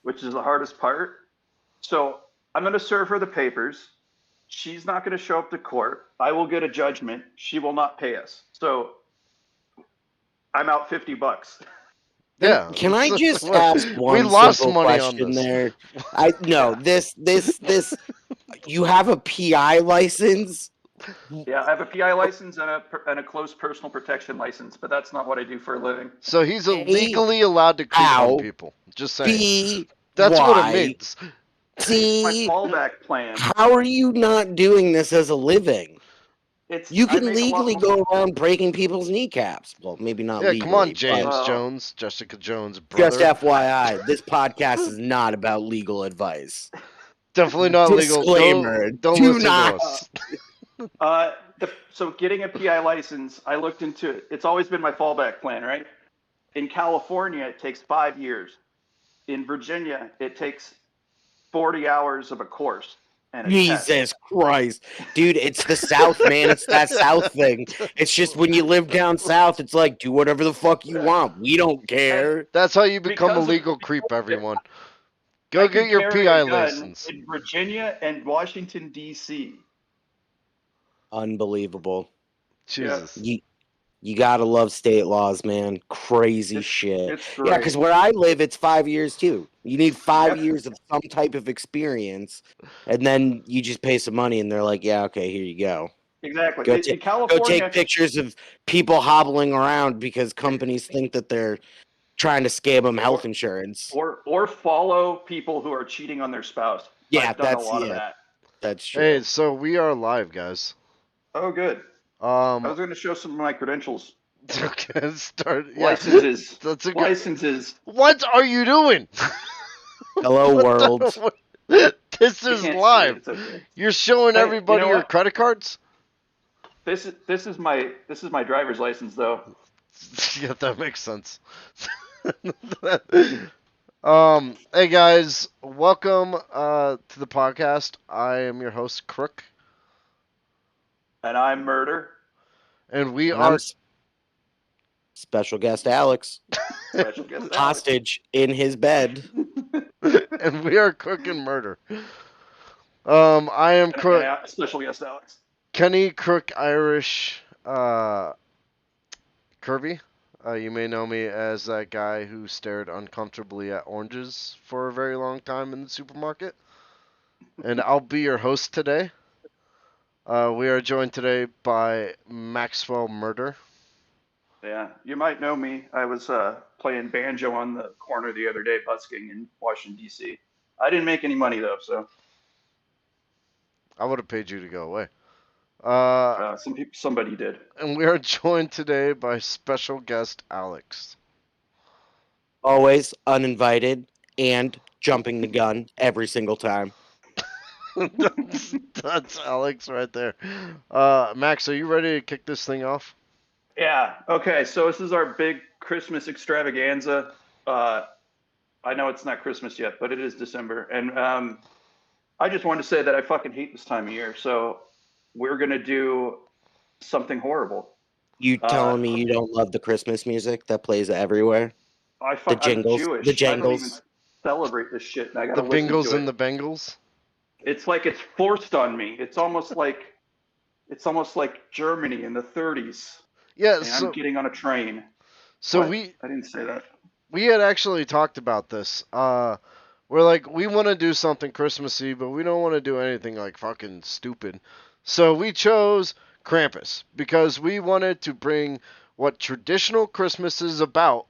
which is the hardest part. So I'm going to serve her the papers. She's not going to show up to court. I will get a judgment. She will not pay us. So I'm out $50. Yeah. Can I just ask We one lost simple money on question this. there? Yeah. This. You have a PI license? Yeah, I have a PI license and a close personal protection license, but that's not what I do for a living. So he's A, illegally allowed to creep on ow, people. Just saying. B, That's what it Y, means. It's my C. fallback plan. How are you not doing this as a living? You I can make a lot legally more. go around breaking people's kneecaps. Well, maybe not Yeah, come on, legally, but James Well, Jones, Jessica Jones' just brother. FYI, this podcast is not about legal advice. Definitely not legal. Disclaimer, Don't do listen not. to us. So getting a PI license, I looked into it. It's always been my fallback plan, right? In California, it takes 5 years. In Virginia, it takes 40 hours of a course and a test. Jesus Christ. Dude, it's the South, man. It's that South thing. It's just when you live down South, it's like, do whatever the fuck you want. We don't care. That's how you become a Because of- legal creep, everyone. Go I get can your carry PI a gun license. in Virginia and Washington, D.C. Unbelievable. Jesus. You gotta love state laws, man. Crazy It's- shit. it's Yeah, great. because where I live, it's 5 years too. You need 5 Yep. years of some type of experience, and then you just pay some money, and they're like, "Yeah, okay, here you go. Exactly. Go, In go California, take pictures of people hobbling around because companies think that they're trying to scam them health insurance." or follow people who are cheating on their spouse. Yeah, I've done a lot of that. that's true. Hey, so we are live, guys. Oh, good. I was Um, going to show some of my credentials. okay, start. Yeah, Licenses. that's a good. Licenses. What are you doing? Hello, world. This You is can't see it, live. it's okay. You're showing Hey, everybody you know your what? credit cards. This is my driver's license though. Yeah, that makes sense. Hey guys, welcome to the podcast. I am your host, Crook, And I'm murder. and we And I'm are. special guest Alex, Special guest Alex. hostage in his bed. And we are Crook and Murder. I am Crook, And special guest Alex. Kenny Crook Irish, Kirby. You may know me as that guy who stared uncomfortably at oranges for a very long time in the supermarket. And I'll be your host today. We are joined today by Maxwell Murder. Yeah, you might know me. I was playing banjo on the corner the other day, busking in Washington D.C. I didn't make any money though, so I would have paid you to go away. somebody did. And we are joined today by special guest Alex. Always uninvited and jumping the gun every single time. that's Alex right there. Max, are you ready to kick this thing off? Yeah. Okay. So this is our big Christmas extravaganza. I know it's not Christmas yet, but it is December, and I just wanted to say that I fucking hate this time of year. So we're gonna do something horrible. You telling me you don't love the Christmas music that plays everywhere? I'm jingles, Jewish. the I don't even jingles. celebrate this shit, and I The gotta listen Bingles to and it. the Bengals. It's like it's forced on me. It's almost like Germany in the 30s. Yeah, And so I'm getting on a train. so What? we I didn't say that. we had actually talked about this. We're like, we want to do something Christmassy, but we don't want to do anything like fucking stupid. So we chose Krampus because we wanted to bring what traditional Christmas is about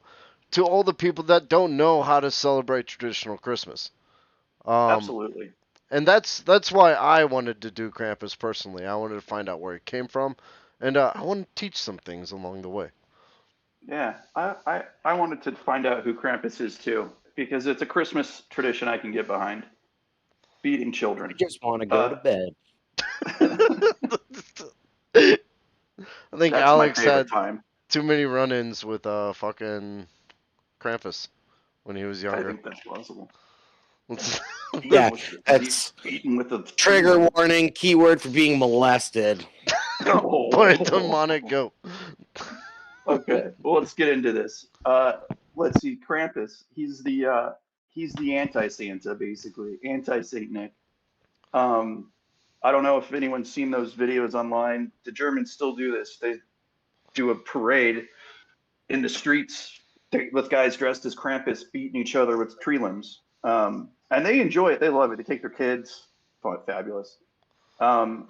to all the people that don't know how to celebrate traditional Christmas. Absolutely. And that's why I wanted to do Krampus personally. I wanted to find out where it came from, and I want to teach some things along the way. Yeah. I wanted to find out who Krampus is too, because it's a Christmas tradition I can get behind. Beating I children. just want to go to bed. I think That's Alex my favorite had time. too many run-ins with fucking Krampus when he was I younger. think that's possible. Yeah, He's that's beaten with a trigger warning, keyword for being molested. Oh. By a demonic goat. Okay, well, let's get into this. Let's see, Krampus. He's he's the anti-Santa, basically, anti-Saint Nick. I don't know if anyone's seen those videos online. The Germans still do this. They do a parade in the streets with guys dressed as Krampus beating each other with tree limbs. And they enjoy it. They love it. They take their kids. Fabulous. You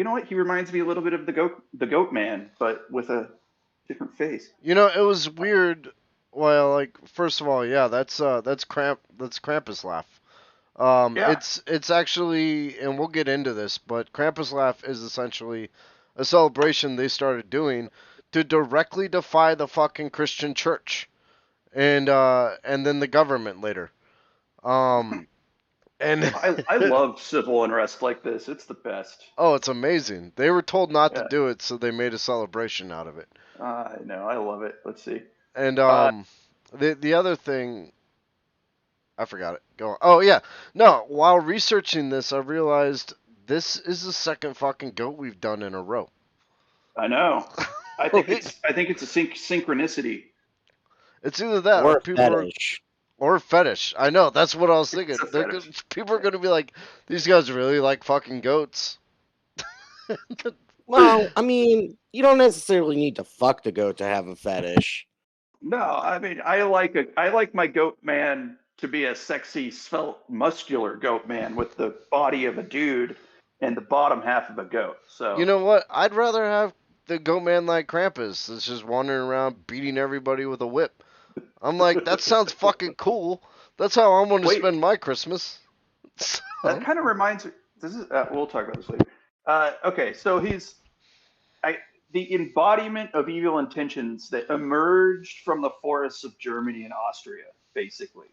know what? He reminds me a little bit of the goat man, but with a different face. You know, it was weird. Well, like first of all, yeah, that's Krampus laugh. Yeah. It's actually, and we'll get into this, but Krampus laugh is essentially a celebration they started doing to directly defy the fucking Christian church and then the government later. And I love civil unrest like this. It's the best. oh, it's amazing. They were told not Yeah. to do it, so they made a celebration out of it. I know. I love it. Let's see. And the other thing, I forgot it. Go on. Oh yeah, no. While researching this, I realized this is the second fucking goat we've done in a row. I know. I think it's a synchronicity. It's either that Or people fetish. or fetish. I know. That's what I was thinking. It's a fetish. People are gonna be like, these guys really like fucking goats. Well, I mean, you don't necessarily need to fuck the goat to have a fetish. No, I mean I like my goat man to be a sexy, svelte, muscular goat man with the body of a dude and the bottom half of a goat. So You know what? I'd rather have the goat man like Krampus that's just wandering around beating everybody with a whip. I'm like, that sounds fucking cool. That's how I'm going to Wait. spend my Christmas. that kind of reminds me. This is we'll talk about this later. Okay, so he's the embodiment of evil intentions that emerged from the forests of Germany and Austria, basically.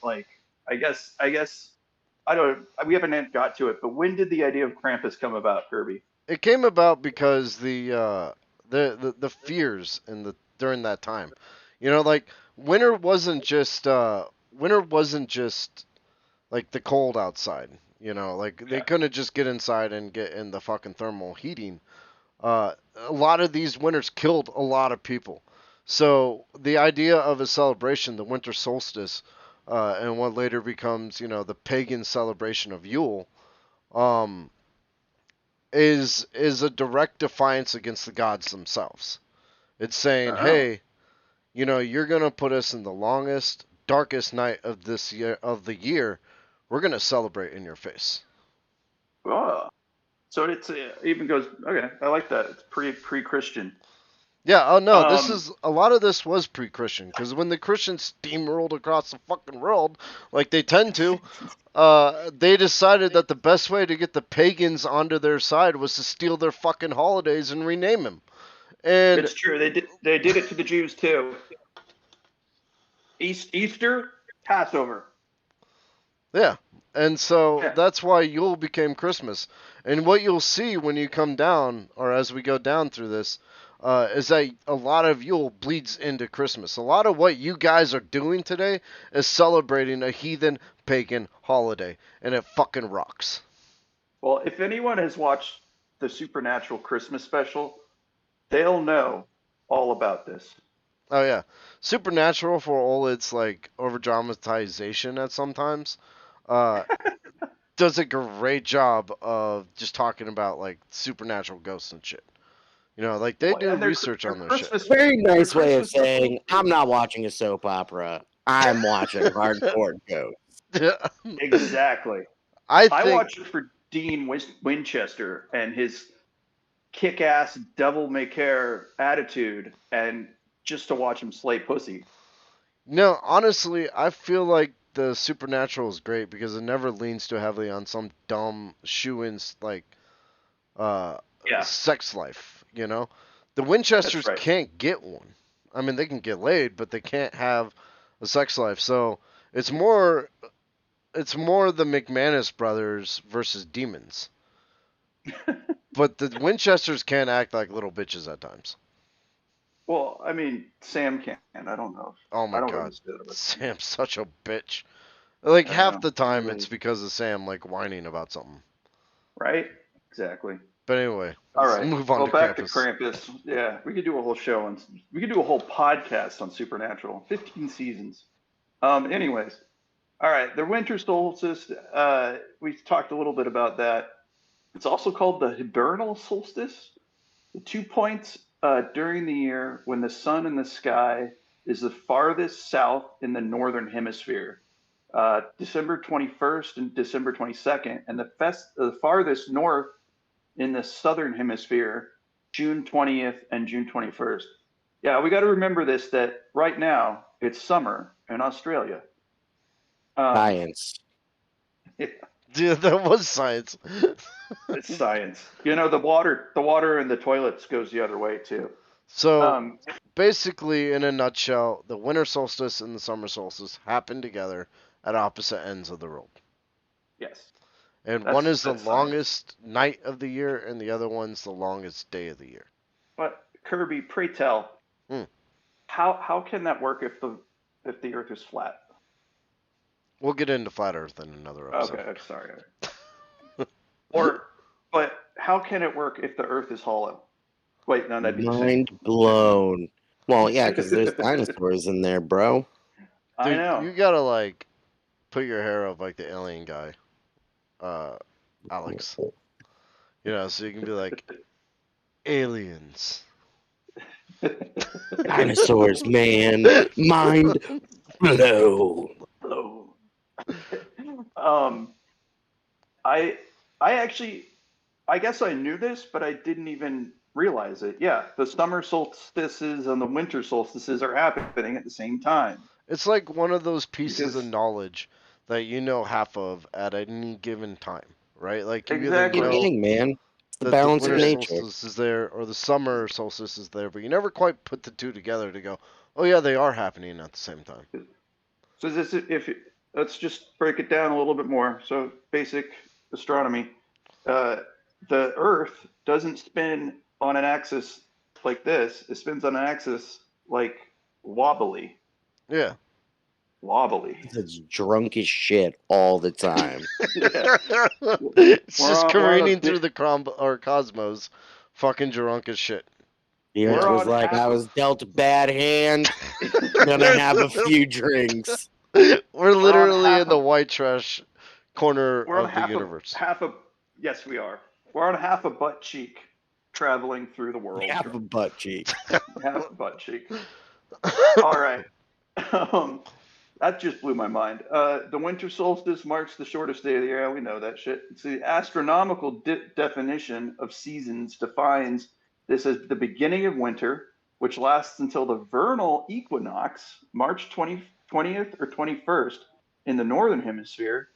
Like, I guess I don't. We haven't got to it, but when did the idea of Krampus come about, Kirby? It came about because the fears during that time. You know, like winter wasn't just like the cold outside. You know, like they couldn't just get inside and get in the fucking thermal heating. A lot of these winters killed a lot of people. So the idea of a celebration, the winter solstice, and what later becomes, you know, the pagan celebration of Yule, um, is a direct defiance against the gods themselves. It's saying, Oh. hey, you know, you're gonna put us in the longest, darkest night of this year of the year. We're gonna celebrate in your face. Oh. So it even goes. Okay, I like that. It's pre-Christian. Yeah, oh no, this Um, is a lot of this was pre-Christian because when the Christians steamrolled across the fucking world, like they tend to, they decided that the best way to get the pagans onto their side was to steal their fucking holidays and rename them. And It's true. They did it to the Jews too. Easter, Passover. yeah, and so Yeah. that's why Yule became Christmas. And what you'll see when you come down, or as we go down through this, is that a lot of Yule bleeds into Christmas. A lot of what you guys are doing today is celebrating a heathen pagan holiday, and it fucking rocks. Well, if anyone has watched the Supernatural Christmas special, they'll know all about this. Oh yeah, Supernatural, for all its like over dramatization at sometimes, uh, does a great job of just talking about like supernatural ghosts and shit. You know, like they do And their research on their shit. Christmas, Very nice their way of Christmas saying, I'm not watching a soap opera. I'm watching hardcore ghosts. exactly. I I think watch it for Dean Winchester and his kick-ass devil may care attitude, and just to watch him slay pussy. no, honestly, I feel like the supernatural is great because it never leans too heavily on some dumb shoe-in like uh Yeah, sex life. You know, the Winchesters that's right. can't get one. I mean, they can get laid, but they can't have a sex life. So it's more the McManus brothers versus demons. But the Winchesters can act like little bitches at times. Well, I mean, Sam can. I don't know. Oh I my don't god, understand it. Sam's such a bitch. Like I half know. the time Really? it's because of Sam like whining about something. Right? Exactly. But anyway, All let's right. move on Well, to back Krampus. to Krampus. Yeah, we could do a whole show on. We could do a whole podcast on Supernatural. 15 seasons. Anyways, all right. The winter solstice. We talked a little bit about that. It's also called the hibernal solstice. The 2 points during the year when the sun in the sky is the farthest south in the northern hemisphere. December 21st and December 22nd, and the farthest north in the southern hemisphere, June 20th and June 21st. Yeah, we got to remember this, that right now it's summer in Australia. Science. Yeah, Dude, that was science. it's science. The water in the toilets goes the other way too. So Um, basically, in a nutshell, the winter solstice and the summer solstice happen together at opposite ends of the world. yes, And one that's is the that's science. longest night of the year, and the other one's the longest day of the year. But Kirby, pray tell, Hmm. how can that work if the Earth is flat? We'll get into flat Earth in another episode. Okay, I'm sorry. Or, but how can it work if the Earth is hollow? Wait, no, that'd be the same. Mind blown. Well, yeah, because there's dinosaurs in there, bro. I Dude, know. you gotta like put your hair up like the alien guy, Alex. You know, so you can be like aliens. Dinosaurs, man. Mind blown. Hello. um, I I actually I guess I knew this, but I didn't even realize it. Yeah, the summer solstices and the winter solstices are happening at the same time. It's like one of those pieces of Because knowledge that you know half of at any given time, right? Like you either exactly. know Yang, man. It's the that the balance of winter nature. solstice is there or the summer solstice is there, but you never quite put the two together to go, oh yeah, they are happening at the same time. So this if let's just break it down a little bit more. So basic astronomy. Uh, the Earth doesn't spin on an axis like this. It spins on an axis like wobbly, Yeah. wobbly. It's drunk as shit all the time. Yeah. It's We're just on we're on a careening through bit, the cosmos, fucking drunk as shit. The we're Earth was on like, half I of was dealt a bad hand. Gonna have a few drinks. We're we're on literally half in the of white trash corner we're on of the universe. half of yes we are. We're on half a butt cheek traveling through the world. Have a butt cheek. Half a butt cheek. All right. Um, that just blew my mind. The winter solstice marks the shortest day of the year. We know that shit. It's the astronomical definition of seasons defines this as the beginning of winter, which lasts until the vernal equinox, March 20th or 21st in the northern hemisphere,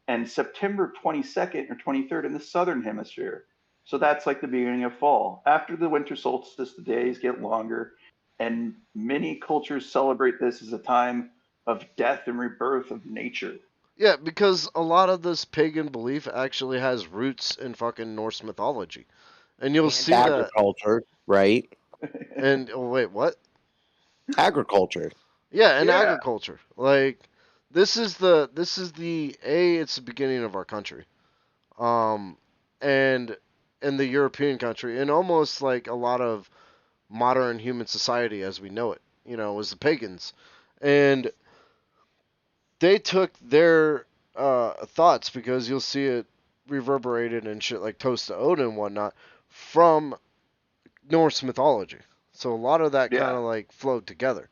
and September 22nd or 23rd in the southern hemisphere. So that's like the beginning of fall. After the winter solstice, the days get longer, and many cultures celebrate this as a time of death and rebirth of nature. Yeah, because a lot of this pagan belief actually has roots in fucking Norse mythology. And you'll And see that. agriculture, right? And oh, wait, what? Agriculture. Yeah, and Yeah. agriculture. Like this is the it's the beginning of our country. And in the European country and almost like a lot of modern human society as we know it, was the pagans. And they took their thoughts because you'll see it reverberated and shit like Toast to Odin and whatnot from Norse mythology. So a lot of that kind Yeah. of like flowed together,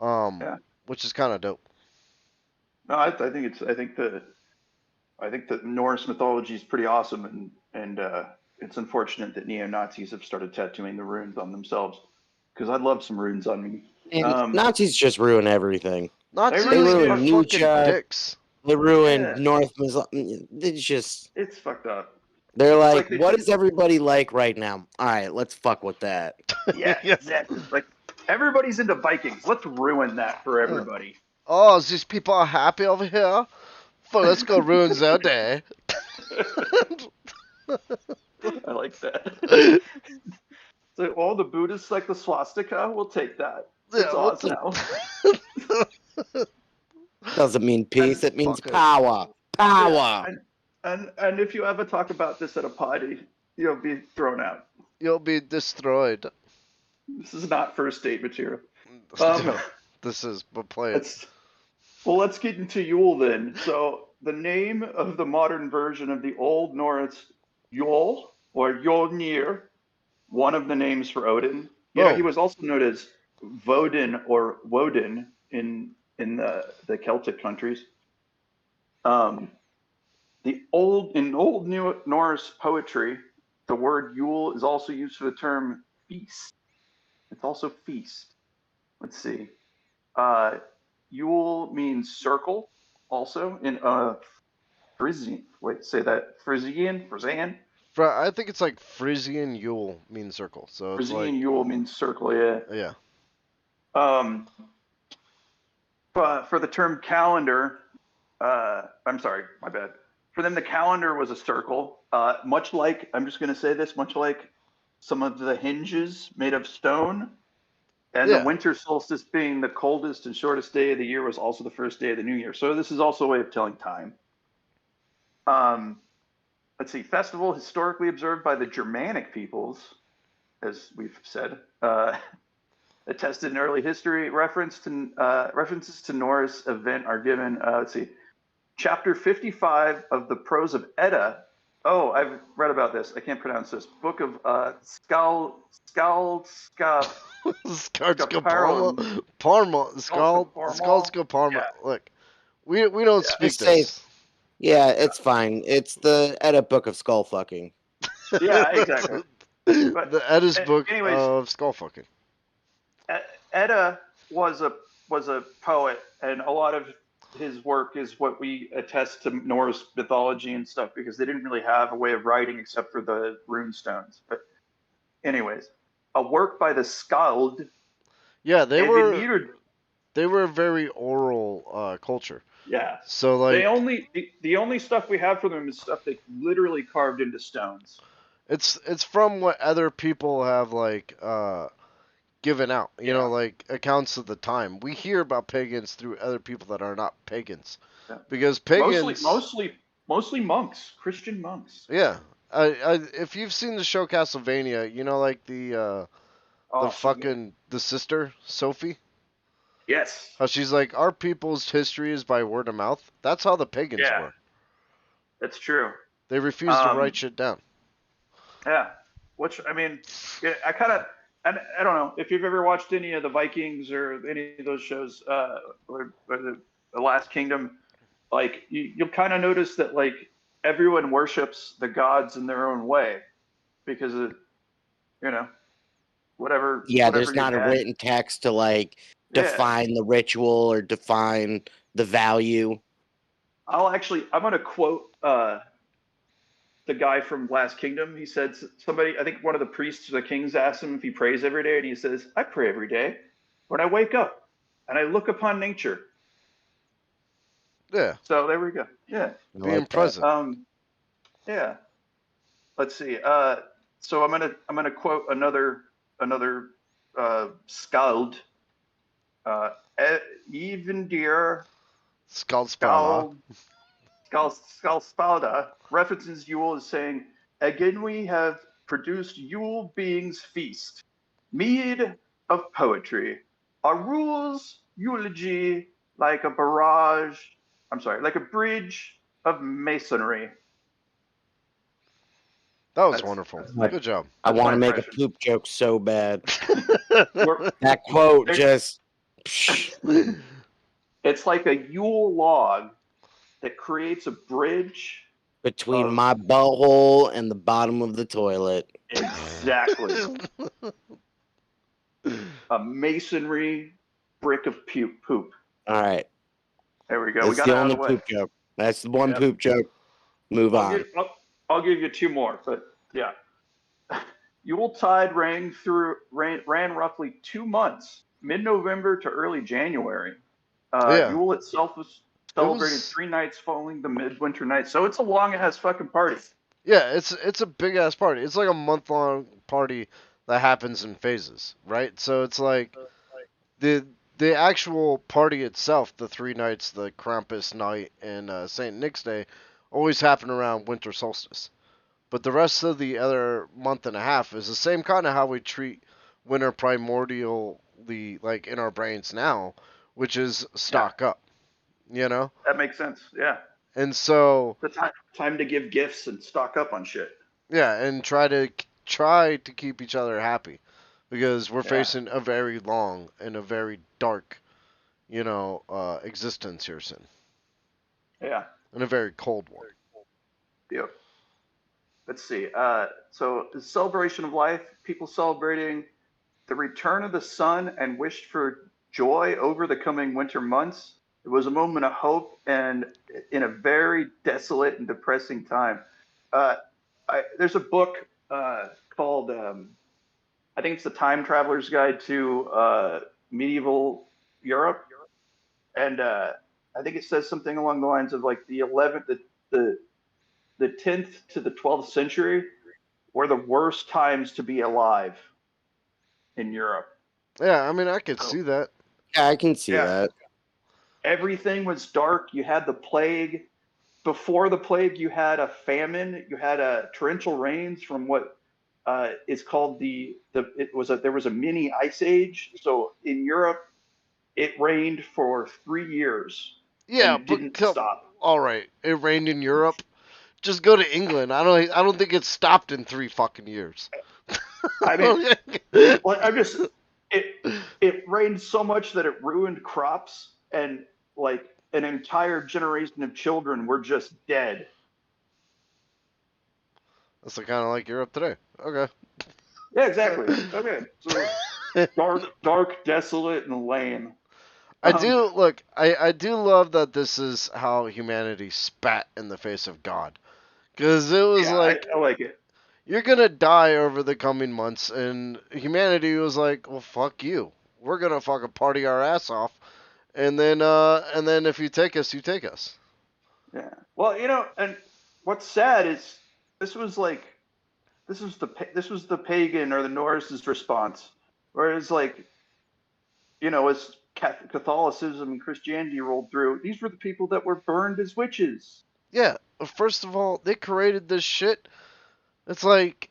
um, Yeah. which is kind of dope. No, I think that Norse mythology is pretty awesome, and it's unfortunate that neo Nazis have started tattooing the runes on themselves because I'd love some runes on me. And Nazis just ruin everything. Nazis really ruined are Nietzsche. fucking dicks. They ruined Yeah, North Muslim. It's just, it's fucked up. they're It's like, like they what took, is everybody like right now? All right, let's fuck with that. yeah, Yeah. exactly. Like everybody's into Vikings. Let's ruin that for everybody. Oh, these people are happy over here. So let's go ruin their day. I like that. So all the Buddhists like the swastika. We'll take that. Yeah, It's we'll ours now. Doesn't mean peace, it means Fuck it. power. Yeah, Power. and if you ever talk about this at a party, you'll be thrown out. You'll be destroyed. This is not first date material. This is, but play it. Let's Well, let's get into Yule then. So the name of the modern version of the Old Norse Yule or Yolnir, one of the names for Odin. You know, he Oh, was also known as Vodin or Woden in the Celtic countries. Um, in Old Norse poetry, the word Yule is also used for the term feast. It's also feast. Let's see. Uh, Yule means circle, also in Frisian. Wait, say that. Frisian. I think it's like Frisian Yule means circle. So it's like, Frisian Yule means circle. Yeah. yeah. Um, but for the term calendar, I'm sorry, my bad. For them, the calendar was a circle. Much like, I'm just going to say this, much like some of the hinges made of stone. And the Yeah. winter solstice being the coldest and shortest day of the year was also the first day of the new year. So this is also a way of telling time. Um, let's see, festival historically observed by the Germanic peoples, as we've said, attested in early history. References to Norse event are given. Let's see, chapter 55 of the Prose of Edda. Oh, I've read about this. I can't pronounce this. Book of Skaldska Parma, Skaparum. Parma, Parma. Skaldska Parma. Yeah, Look, we don't yeah, speak Just say, this. yeah, it's fine. It's the edit book of skull fucking. yeah, exactly. But The Edda's book anyways, of skull fucking. Edda was a poet, and a lot of his work is what we attest to Norse mythology and stuff because they didn't really have a way of writing except for the rune stones. But anyways, a work by the Skald Yeah, Evinir. they were a very oral culture. Yeah, So they like only the only stuff we have from them is stuff they literally carved into stones. it's from what other people have like given out. You know, Yeah, like accounts of the time. We hear about pagans through other people that are not pagans. yeah. Because Mostly, pagans, mostly, mostly monks, Christian monks. yeah. If you've seen the show Castlevania, you know, like the Oh, so good. fucking the sister Sophie, Yes. how she's like, our people's history is by word of mouth. That's how the pagans Yeah, were. that's true. They refused to write Um, shit down. yeah. Which I mean, yeah, I don't know if you've ever watched any of the Vikings or any of those shows, or the Last Kingdom. Like you'll kind of notice that like everyone worships the gods in their own way because of you know Yeah, whatever there's your not a dad. written text to like Yeah. define the ritual or define the value. I'm gonna quote the guy from Last Kingdom. He said somebody, I think one of the priests or the kings asked him if he prays every day, and he says, "I pray every day when I wake up and I look upon nature." Yeah, So there we go. Yeah. I being like that. present. Yeah. Let's see. So I'm gonna quote another skald. Uh, Evendir Skaldspana. Skald Skalspalda references Yule as saying, "Again we have produced Yule being's feast, mead of poetry. Our rules eulogy like a barrage. I'm sorry, like a bridge of masonry." That was That's wonderful. that's my Good job. I that's want my to make a impression. poop joke so bad. We're, That quote there- just. Psh, it's like a Yule log that creates a bridge between of my butthole and the bottom of the toilet. exactly a masonry brick of poop. All right. There we go. We That's got the it out of only the way. poop joke. That's the one Yep. poop joke. Move I'll on. give I'll give you two more, but yeah. Yuletide ran roughly 2 months, mid-November to early January. Yeah, Yule itself was it celebrated was. 3 nights following the midwinter night, so it's a long ass fucking party. Yeah, it's a big ass party. It's like a month long party that happens in phases, right? So it's like the the actual party itself, the 3 nights, the Krampus night and Saint Nick's Day, always happen around winter solstice. But the rest of the other month and a half is the same kind of how we treat winter primordially, like in our brains now, which is Yeah, stock up. you know? That makes sense. Yeah. And so, The time to give gifts and stock up on shit. yeah, and try to keep each other happy because we're Yeah. facing a very long and a very dark, existence here soon, Yeah. and a very cold one. Yep. Let's see. So the celebration of life, people celebrating the return of the sun and wished for joy over the coming winter months. It was a moment of hope and in a very desolate and depressing time. Uh, there's a book called, I think it's the Time Traveler's Guide to Medieval Europe, and I think it says something along the lines of like the the 10th to the 12th century were the worst times to be alive in Europe. Yeah, I mean, I could So see that. Yeah, I can see yeah, that. everything was dark. You had the plague. Before the plague, you had a famine. You had a torrential rains from what is called there was a mini ice age. So in Europe, it rained for 3 years Yeah, and but didn't stop. all right, it rained in Europe. Just go to England. I don't think it stopped in 3 fucking years. I mean, like I'm just it it rained so much that it ruined crops and like an entire generation of children were just dead. That's kind of like Europe today. Okay. Yeah, exactly. Okay, so dark, desolate, and lame. I Um, do look. I do love that this is how humanity spat in the face of God, because it was yeah, like I like it. you're gonna die over the coming months, and humanity was like, well, fuck you. We're gonna fucking party our ass off, and then if you take us, you take us. Yeah. Well, and what's sad is this was like this was the pagan or the Norse's response, whereas like as Catholicism and Christianity rolled through, these were the people that were burned as witches. Yeah. First of all, they created this shit. It's like,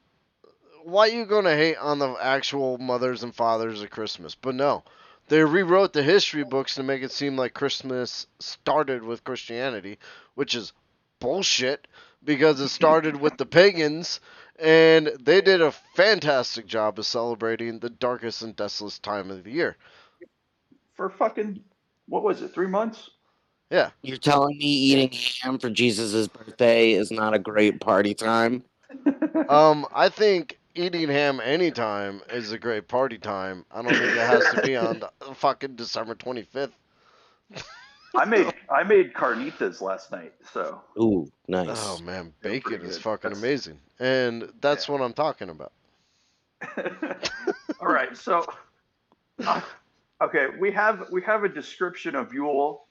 why you gonna hate on the actual mothers and fathers of Christmas? But no, they rewrote the history books to make it seem like Christmas started with Christianity, which is bullshit because it started with the pagans, and they did a fantastic job of celebrating the darkest and desolate time of the year. For fucking what was it? 3 months? Yeah. You're telling me eating ham for Jesus' birthday is not a great party time? I think eating ham anytime is a great party time. I don't think it has to be on the fucking December 25th. I made carnitas last night, so Ooh, Oh nice. man, they were pretty bacon is good. fucking That's amazing. And that's what I'm talking about. yeah. All right, so uh, okay, we have a description of Yule.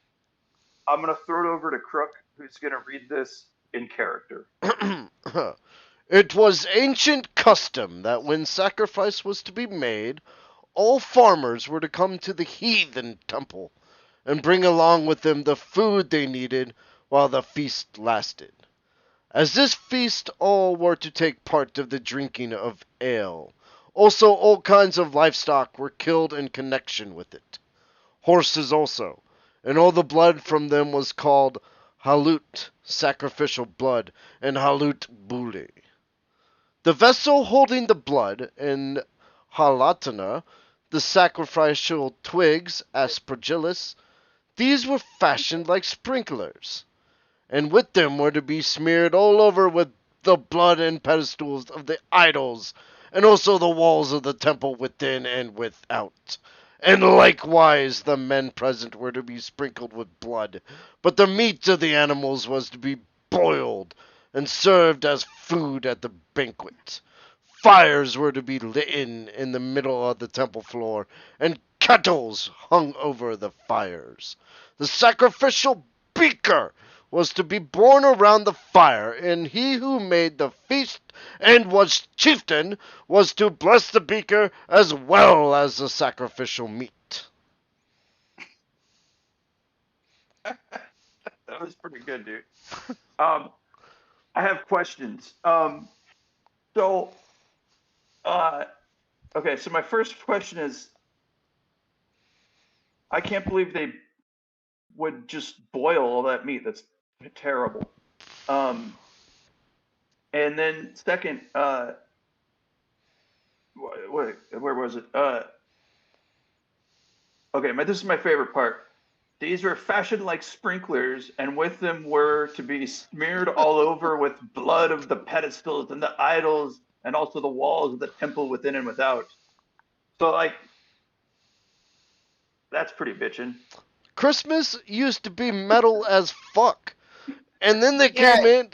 I'm gonna throw it over to Crook, who's gonna read this in character. It was ancient custom that when sacrifice was to be made, all farmers were to come to the heathen temple and bring along with them the food they needed while the feast lasted. As this feast all were to take part of the drinking of ale. Also all kinds of livestock were killed in connection with it. Horses also, and all the blood from them was called halut, sacrificial blood, and halut bule. The vessel holding the blood, and halatana, the sacrificial twigs, aspergillus, these were fashioned like sprinklers, and with them were to be smeared all over with the blood and pedestals of the idols, and also the walls of the temple within and without. And likewise the men present were to be sprinkled with blood, but the meat of the animals was to be boiled and served as food at the banquet. Fires were to be lit in the middle of the temple floor, and kettles hung over the fires. The sacrificial beaker was to be borne around the fire, and he who made the feast and was chieftain was to bless the beaker as well as the sacrificial meat. That was pretty good, dude. Um, I have questions. So, uh, okay, so my first question is, I can't believe they would just boil all that meat. That's terrible. Um, and then second, where was it? Okay, this is my favorite part. These were fashioned like sprinklers, and with them were to be smeared all over with blood of the pedestals and the idols, and also the walls of the temple within and without. So, like, that's pretty bitchin'. Christmas used to be metal as fuck, and then they Yeah. came in.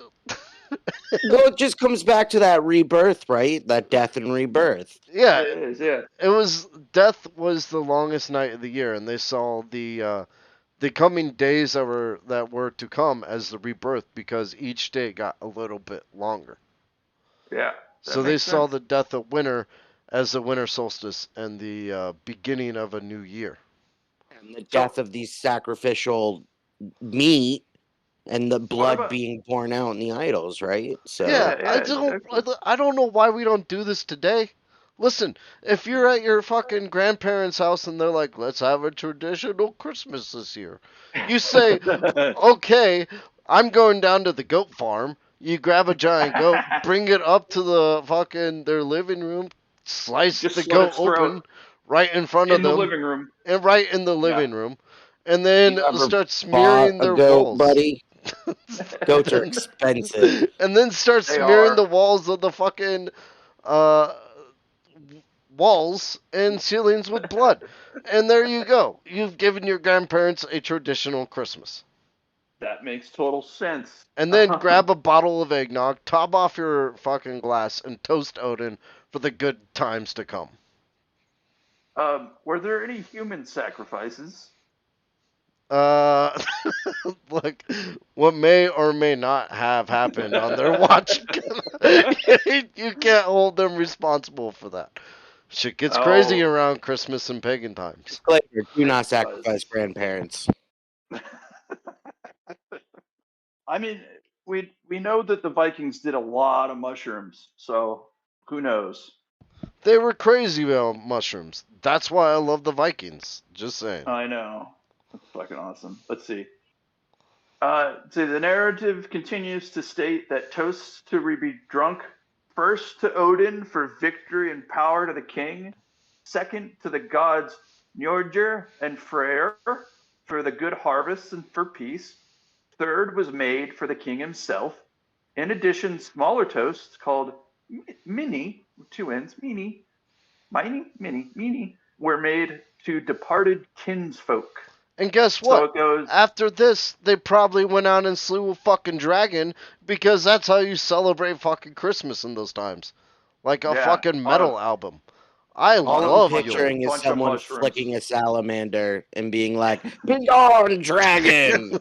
Well, it just comes back to that rebirth, right? That death and rebirth. Yeah, It is, yeah. it was death was the longest night of the year, and they saw the coming days that were to come as the rebirth because each day got a little bit longer. Yeah. So they saw the death of winter as the winter solstice and the beginning of a new year. And the death of these sacrificial meat and the blood about- being poured out in the idols, right? So Yeah, Yeah, exactly. I don't know why we don't do this today. Listen, if you're at your fucking grandparents' house and they're like, "Let's have a traditional Christmas this year," you say, "Okay, I'm going down to the goat farm." You grab a giant goat, bring it up to the fucking their living room, slice Just the slit goat its throat open right in front of in the them, living room. and right in the living room, and then You ever start bought smearing a their goat, walls. buddy? Goats are expensive. And then start They smearing are. the walls of the fucking uh, walls and ceilings with blood. And there you go. You've given your grandparents a traditional Christmas. That makes total sense. And then grab a bottle of eggnog, top off your fucking glass, and toast Odin for the good times to come. Were there any human sacrifices? Uh, look, what may or may not have happened on their watch. You can't hold them responsible for that. Shit gets crazy Oh. around Christmas and pagan times. Disclaimer, do not It sacrifice does. grandparents. I mean, we know that the Vikings did a lot of mushrooms, so who knows? They were crazy about mushrooms. That's why I love the Vikings. Just saying. I know. That's fucking awesome. Let's see. So the narrative continues to state that toasts to be drunk first to Odin for victory and power to the king, second to the gods Njordr and Freyr for the good harvests and for peace, third was made for the king himself. In addition, smaller toasts called mini, with two N's, mini, were made to departed kinsfolk. And guess So what? it goes, After this, they probably went out and slew a fucking dragon because that's how you celebrate fucking Christmas in those times. Like a Yeah, fucking metal album. I All love I'm Yule. picturing is Bunch of someone mushrooms. flicking a salamander and being like, "Be on, dragon!"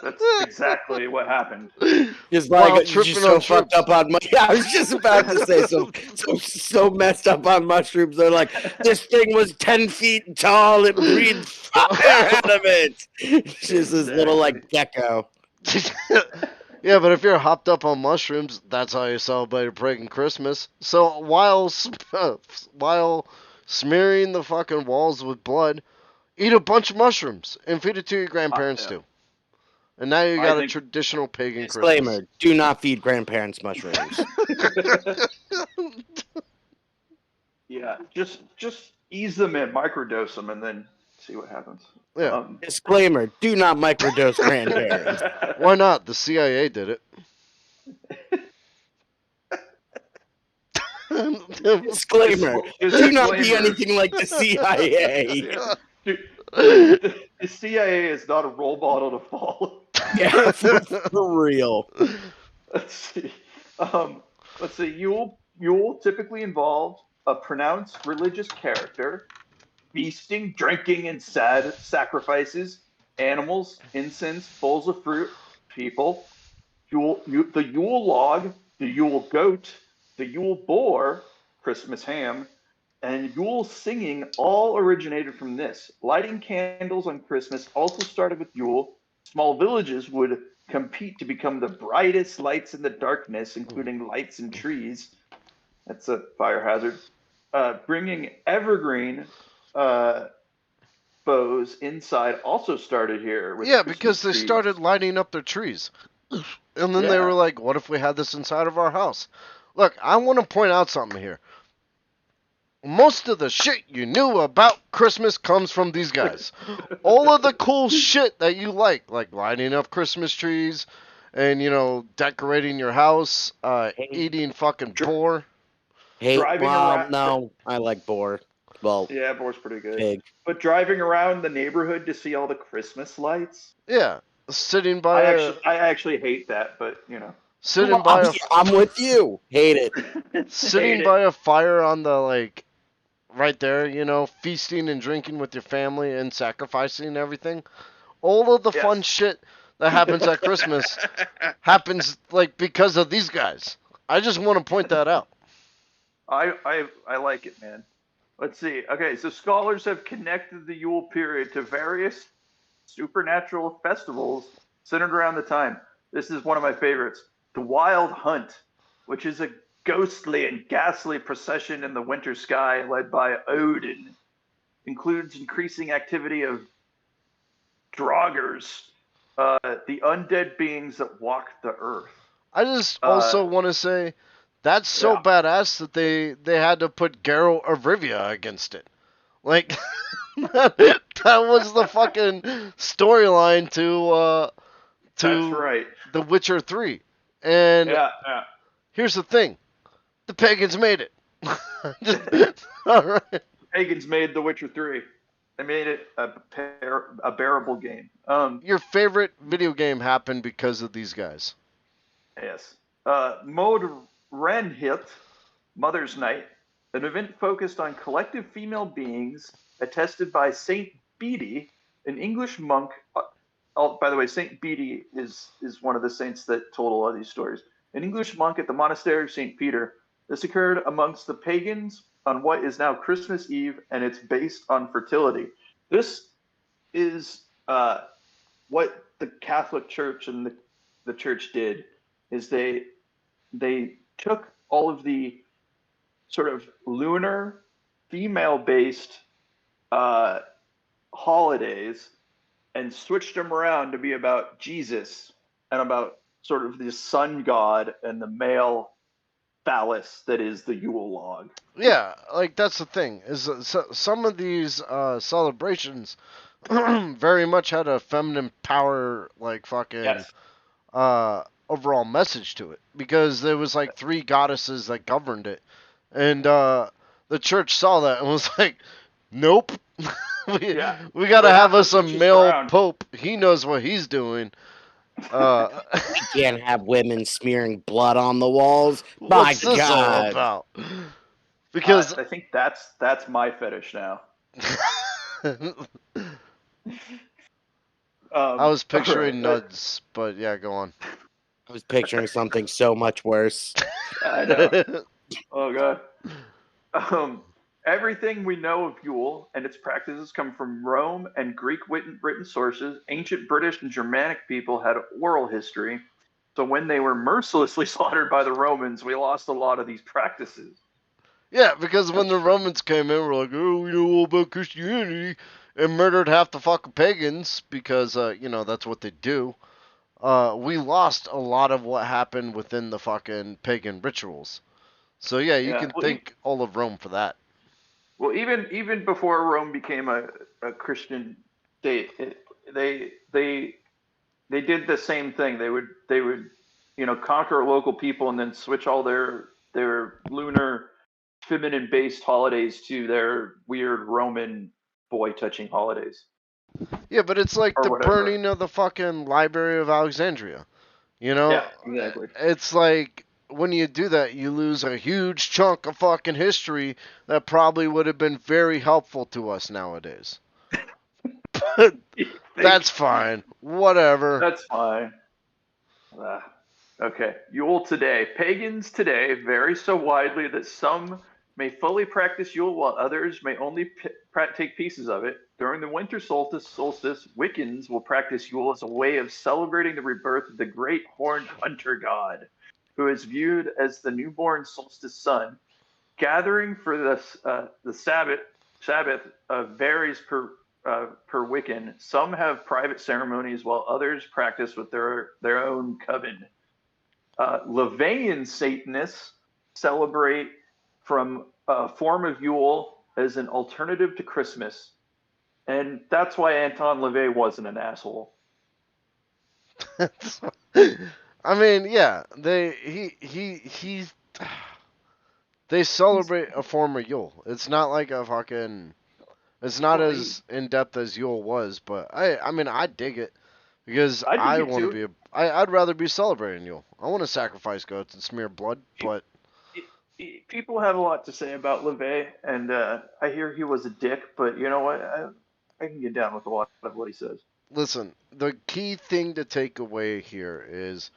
that's exactly what happened. Just While like tripping just so on fucked shrooms. up on. Yeah, I was just about to say so messed up on mushrooms. They're like, this thing was 10 feet tall. It breathed fire out of it. It's just this little like gecko. Yeah, but if you're hopped up on mushrooms, that's how you celebrate pagan Christmas. So while smearing the fucking walls with blood, eat a bunch of mushrooms and feed it to your grandparents Yeah. too. And now you I got a think- traditional pagan Disclaimer: do not feed grandparents mushrooms. Yeah, just ease them in, microdose them, and then see what happens. Yeah. Disclaimer: do not microdose grandparents. Christmas. Why not? The CIA did it. Disclaimer: do not be anything like the CIA. Yeah. Dude, the CIA is not a role model to follow. Yeah, for real. Let's see. Yule typically involved a pronounced religious character, feasting, drinking, and sad sacrifices, animals, incense, bowls of fruit, people, the Yule log, the Yule goat, the Yule boar, Christmas ham, and Yule singing all originated from this. Lighting candles on Christmas also started with Yule. Small villages would compete to become the brightest lights in the darkness, including lights in trees. That's a fire hazard. Bringing evergreen bows inside also started here. With Yeah, Christmas because they trees. started lighting up their trees. And then they Yeah. were like, what if we had this inside of our house? Look, I want to point out something here. Most of the shit you knew about Christmas comes from these guys. All of the cool shit that you like lighting up Christmas trees and, decorating your house, eating fucking boar. Driving Well, around. no, I like boar. Well, Yeah, boar's pretty good. pig. But driving around the neighborhood to see all the Christmas lights. Yeah, sitting by a I actually hate that, but sitting by a I'm with you. Hate it. sitting Hate by a fire on the right there, feasting and drinking with your family and sacrificing everything. All of the fun Yes. shit that happens at Christmas happens because of these guys. I just want to point that out. I like it, man. Let's see. Okay, so scholars have connected the Yule period to various supernatural festivals centered around the time. This is one of my favorites. The Wild Hunt, which is a ghostly and ghastly procession in the winter sky led by Odin, includes increasing activity of Draugrs, the undead beings that walk the earth. I just Uh, also want to say that's so yeah. badass that they had to put Geralt of Rivia against it. Like that was the fucking storyline That's to right. The Witcher 3. And Yeah, yeah. here's the thing. The pagans made it. All right. Pagans made The Witcher 3. They made it a bearable game. Your favorite video game happened because of these guys. Yes. Mode Renhit, Mother's Night, an event focused on collective female beings attested by Saint Bede, an English monk. By the way, Saint Bede is one of the saints that told a lot of these stories. An English monk at the monastery of Saint Peter. This occurred amongst the pagans on what is now Christmas Eve, and it's based on fertility. This is what the Catholic Church and the church did is they took all of the sort of lunar female based holidays and switched them around to be about Jesus and about sort of the sun god and the male phallus that is the Yule log. Yeah, that's the thing. Is some of these celebrations very much had a feminine power, fucking Yes. overall message to it, because there was three goddesses that governed it, and the church saw that and was like, nope. we gotta have us a male pope. He knows what he's doing. We can't have women smearing blood on the walls. What's My this all God. about? Because I think that's my fetish now. I was picturing right, nuds, but yeah, go on. I was picturing something so much worse. I know. Oh god. Everything we know of Yule and its practices come from Rome and Greek written sources. Ancient British and Germanic people had oral history. So when they were mercilessly slaughtered by the Romans, we lost a lot of these practices. Yeah, because when the Romans came in, we're like, oh, we know all about Christianity, and murdered half the fucking pagans because, that's what they do. We lost a lot of what happened within the fucking pagan rituals. So yeah, you can thank all of Rome for that. Well, even before Rome became a Christian state, they did the same thing. They would conquer local people and then switch all their lunar feminine based holidays to their weird Roman boy touching holidays. Yeah, but it's like or the whatever. burning of the fucking Library of Alexandria. Yeah, exactly. It's like when you do that, you lose a huge chunk of fucking history that probably would have been very helpful to us nowadays. But that's fine. Whatever. That's fine. Okay. Yule today. Pagans today vary so widely that some may fully practice Yule while others may only take pieces of it. During the winter solstice, Wiccans will practice Yule as a way of celebrating the rebirth of the great horned hunter god, who is viewed as the newborn solstice sun. Gathering for the Sabbath varies per per Wiccan. Some have private ceremonies, while others practice with their own coven. Levian Satanists celebrate from a form of Yule as an alternative to Christmas, and that's why Anton LaVey wasn't an asshole. I mean, yeah, they celebrate a form of Yule. It's not like a fucking. It's not as in depth as Yule was, but I mean, I dig it because I dig I it want to too. be I'd rather be celebrating Yule. I want to sacrifice goats and smear blood, but People have a lot to say about LaVey, and I hear he was a dick, but you know what? I can get down with a lot of what he says. listen, the key thing to take away here is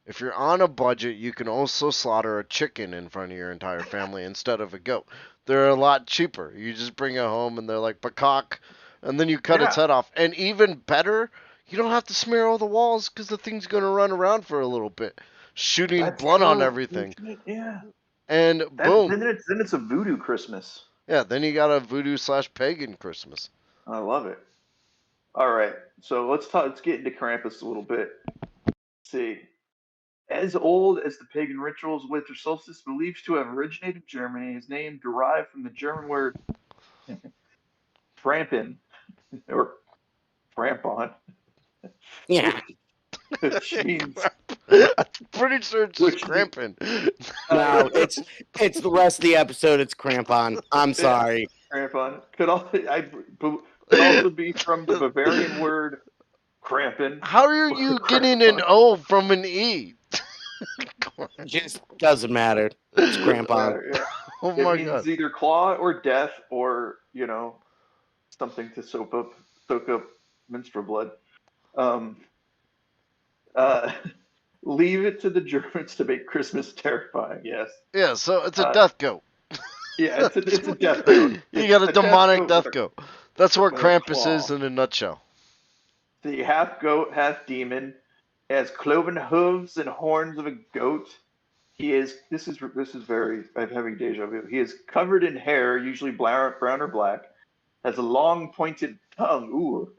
if you're on a budget, you can also slaughter a chicken in front of your entire family instead of a goat. They're a lot cheaper. You just bring it home and they're like peacock, and then you cut its Yeah. head off. And even better, you don't have to smear all the walls because the thing's going to run around for a little bit, shooting That's blood on true. everything. Yeah. And boom. Then it's a voodoo Christmas. Yeah, then you got a voodoo/pagan Christmas. I love it. All right, so let's get into Krampus a little bit. Let's see. As old as the pagan rituals, winter solstice believed to have originated in Germany. His name derived from the German word Frampen or Frampon, Yeah. which means I'm pretty sure it's just Which- cramping. No, it's the rest of the episode. It's Krampon. I'm sorry. Frampon could also be from the Bavarian word Krampen. How are you getting an O from an E? Just doesn't matter. It's Krampon. Yeah. Oh It my means god. either claw or death, or something to soak up menstrual blood. Uh, leave it to the Germans to make Christmas terrifying. Yes. Yeah, so it's a death goat. Yeah, it's a death goat. You got a demonic death goat. That's what with a Krampus claw. is in a nutshell. The half goat, half demon, has cloven hooves and horns of a goat. He is. This is very. I'm having deja vu. He is covered in hair, usually brown or black. Has a long pointed tongue. Ooh.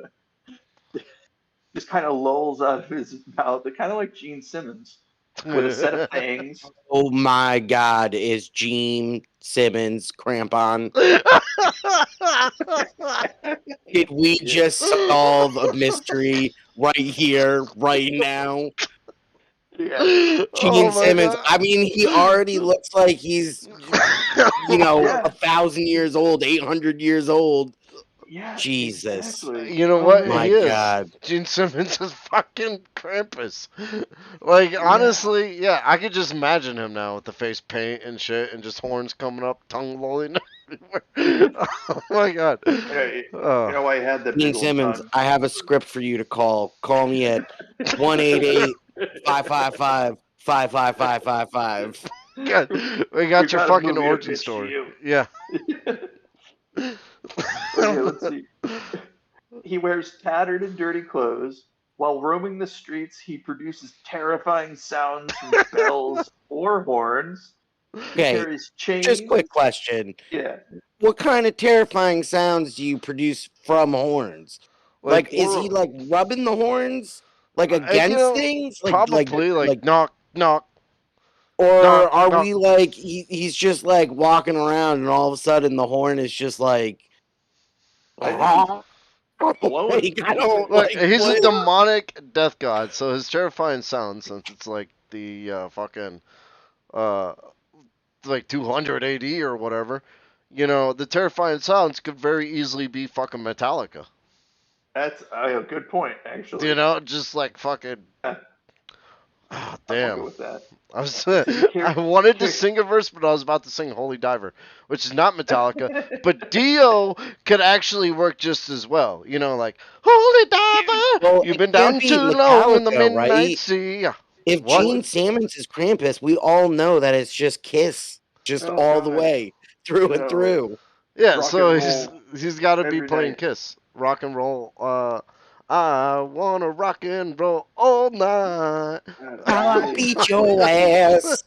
Just kind of lolls out of his mouth. They're kind of like Gene Simmons with a set of fangs. Oh my God, is Gene Simmons Krampon? Did we just solve a mystery right here, right now? Yeah. Gene Oh my Simmons. God. I mean, he already looks like he's, Yeah. 1,000 years old, 800 years old. Yeah. Jesus. Exactly. You know what? My He is. God. Gene Simmons is fucking Krampus. Like, honestly, yeah, I could just imagine him now with the face paint and shit and just horns coming up, tongue lolling everywhere. Oh my god. Yeah, you Oh. know why he had that Gene big old Simmons, tongue? I have a script for you to call. Call me at 1-888-555-55555. God, we got your got a fucking movie to origin pitch to story. you. Yeah. Okay, let's see. He wears tattered and dirty clothes. While roaming the streets, he produces terrifying sounds from bells or horns. He Okay, carries chains. just quick question. Yeah. What kind of terrifying sounds do you produce from horns? Like is he like rubbing the horns like against things? Probably like knock, knock. Or knock, are knock. we like he's just like walking around and all of a sudden the horn is just like blowing. Like, I don't Look, like he's a what- demonic death god, so his terrifying sound, since it's like the fucking like 200 AD or whatever, the terrifying sounds could very easily be fucking Metallica. That's a good point, actually. Just like fucking. Oh, I'm damn. okay with that. I wanted to sing a verse, but I was about to sing Holy Diver, which is not Metallica, but Dio could actually work just as well. Like, Holy Diver, Well, you've it been can't down be too low in the Metallica, midnight right? sea. If What? Gene Simmons is Krampus, we all know that it's just Kiss, just Oh, all the God. way through and No. through. Yeah, Rock so and he's got to be every playing night. Kiss, rock and roll. I wanna rock and roll all night. I'll beat your ass.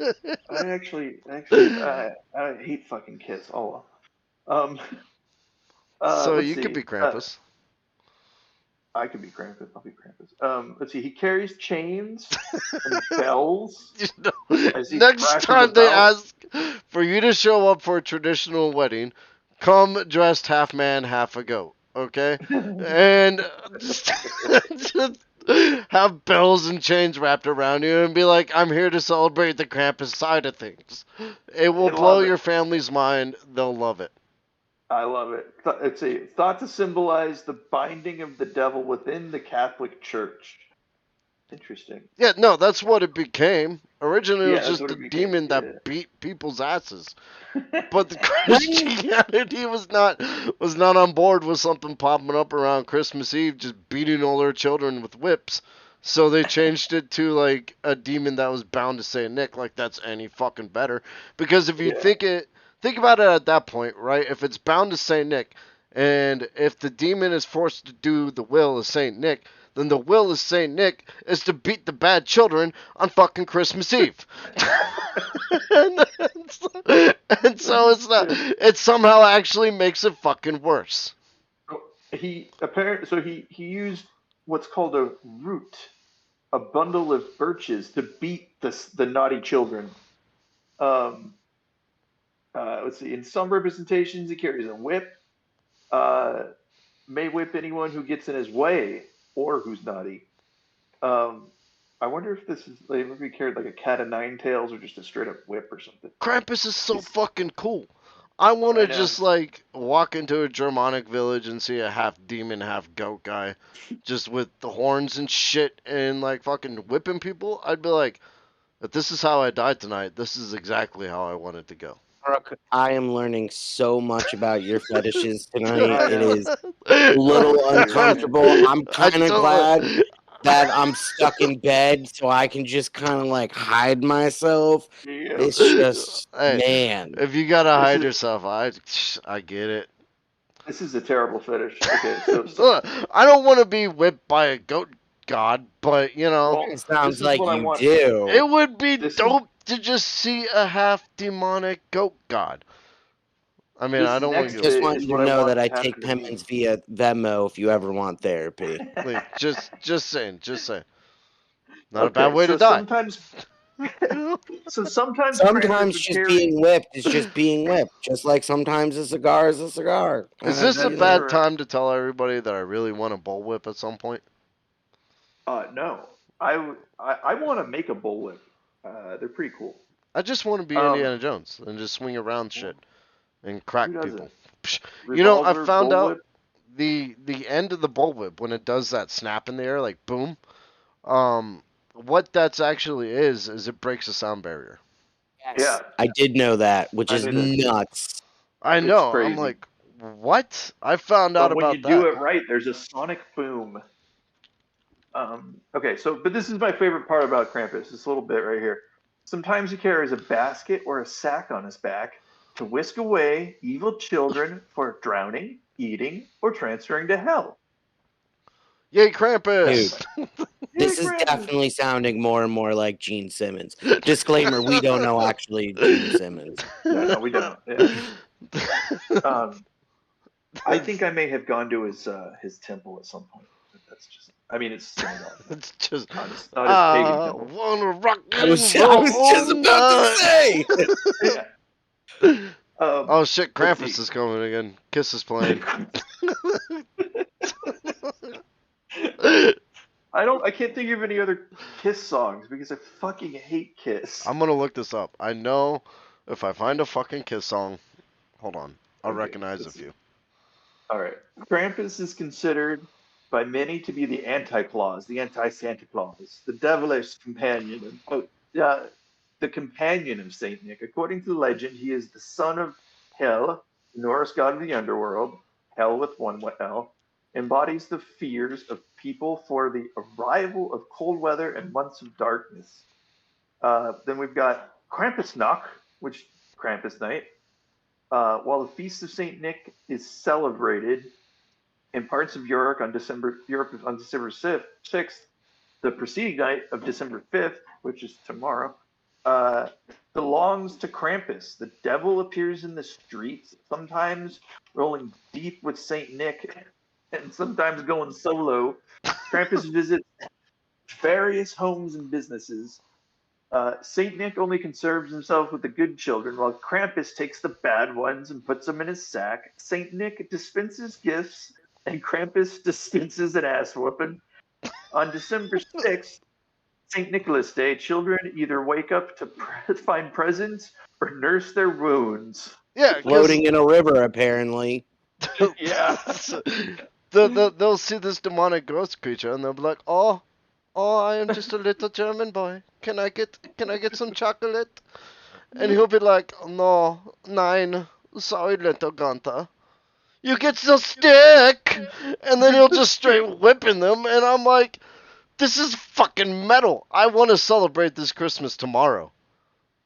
I actually, I hate fucking Kiss. Oh, well. So let's you see. could be Krampus. I could be Krampus. I'll be Krampus. Let's see. He carries chains and bells You know, as he next thrashes time they about. ask for you to show up for a traditional wedding, come dressed half man, half a goat. Okay? And just have bells and chains wrapped around you and be like, I'm here to celebrate the Krampus side of things. It will I blow love it. your family's mind. They'll love it. I love it. It's a thought to symbolize the binding of the devil within the Catholic Church. Interesting. Yeah, no, that's what it became. Originally, it Yeah, was that's just what a it became. demon Yeah. that beat people's asses. But the Christianity was not on board with something popping up around Christmas Eve, just beating all their children with whips. So they changed it to like a demon that was bound to Saint Nick. Like that's any fucking better. Because if you Yeah. think about it at that point, right? If it's bound to Saint Nick, and if the demon is forced to do the will of Saint Nick, then the will of Saint Nick is to beat the bad children on fucking Christmas Eve. and, so it's not. It somehow actually makes it fucking worse. He used what's called a root, a bundle of birches, to beat the naughty children. Um, let's see. In some representations, he carries a whip. Uh, may whip anyone who gets in his way or who's naughty. Um, I wonder if this is like if he carried like a cat of nine tails or just a straight up whip or something. Krampus is so He's, fucking cool. I want I to know. just like walk into a Germanic village and see a half demon, half goat guy, just with the horns and shit and like fucking whipping people. I'd be like, if this is how I die tonight, this is exactly how I want it to go. Crook, I am learning so much about your fetishes tonight. I It know. is a little Seriously. uncomfortable. I'm I kind of glad don't. that I'm stuck in bed so I can just kind of like hide myself. Yeah. It's just, Hey, man. if you gotta This hide is yourself, I get it. this is a terrible fetish. Okay, so Look, I don't want to be whipped by a goat god, but you know, well, It this sounds is like what I you want. do. it would be This is dope to just see a half demonic goat god. I mean, I this don't want I to next go. just bit want is you to what I know want that to I happen take to me. payments via Venmo if you ever want therapy. Like, just saying, just saying. Not a bad Okay, way to die. so sometimes Krampus Sometimes would just carry. being whipped is just being whipped, just like sometimes a cigar is a cigar. Is this a You know. bad Correct. time to tell everybody that I really want a bullwhip at some point? No, I want to make a bullwhip. They're pretty cool. I just want to be Um, Indiana Jones and just swing around well, shit and who crack people. doesn't? Psh. You know, I Revolver, found out bullwhip. the end of the bullwhip when it does that snap in the air, like boom. What that's actually is it breaks the sound barrier. Yeah, Yes, I did know that, which I is knew that too. nuts. I It's know. I'm crazy. like, what? I found out But when you about do that. it right, there's a sonic boom. Okay, but this is my favorite part about Krampus. This little bit right here. Sometimes he carries a basket or a sack on his back to whisk away evil children for drowning, eating, or transferring to hell. Yay, Dude, Krampus! Yay, this is Krampus! definitely sounding more and more like Gene Simmons. Disclaimer, we don't know actually Gene Simmons. No, we don't. Yeah. I think I may have gone to his temple at some point. But that's just. I mean, it's synagogue, It's just, not his pagan temple. wanna rock I and was roll just all about to say. Yeah. Oh shit, Let's Krampus see. is coming again. Kiss is playing. I can't think of any other Kiss songs because I fucking hate Kiss. I'm gonna look this up. I know if I find a fucking Kiss song, hold on, I'll Okay, recognize a let's see. few. All right. Krampus is considered by many to be the anti-Claus, the anti-Santa Claus, the devilish companion of the companion of Saint Nick. According to the legend, he is the son of Hel, the Norse god of the underworld. Hell with one L embodies the fears of people for the arrival of cold weather and months of darkness. Then we've got Krampusnacht, which Krampus night. While the feast of Saint Nick is celebrated in parts of Europe on December 6th, the preceding night of December 5th, which is tomorrow, uh, belongs to Krampus. The devil appears in the streets, sometimes rolling deep with Saint Nick and sometimes going solo, Krampus visits various homes and businesses. Saint Nick only concerns himself with the good children, while Krampus takes the bad ones and puts them in his sack. Saint Nick dispenses gifts, and Krampus dispenses an ass whooping. On December 6th, St. Nicholas Day, children either wake up to find presents or nurse their wounds. Yeah, 'cause Floating in a river, apparently. Yeah. they'll see this demonic ghost creature and they'll be like, "Oh, I am just a little German boy. Can I get some chocolate?" And he'll be like, "No, nine. Sorry, little Gunther. You get the stick!" And then he'll just straight whipping them, and I'm like, this is fucking metal. I want to celebrate this Christmas tomorrow.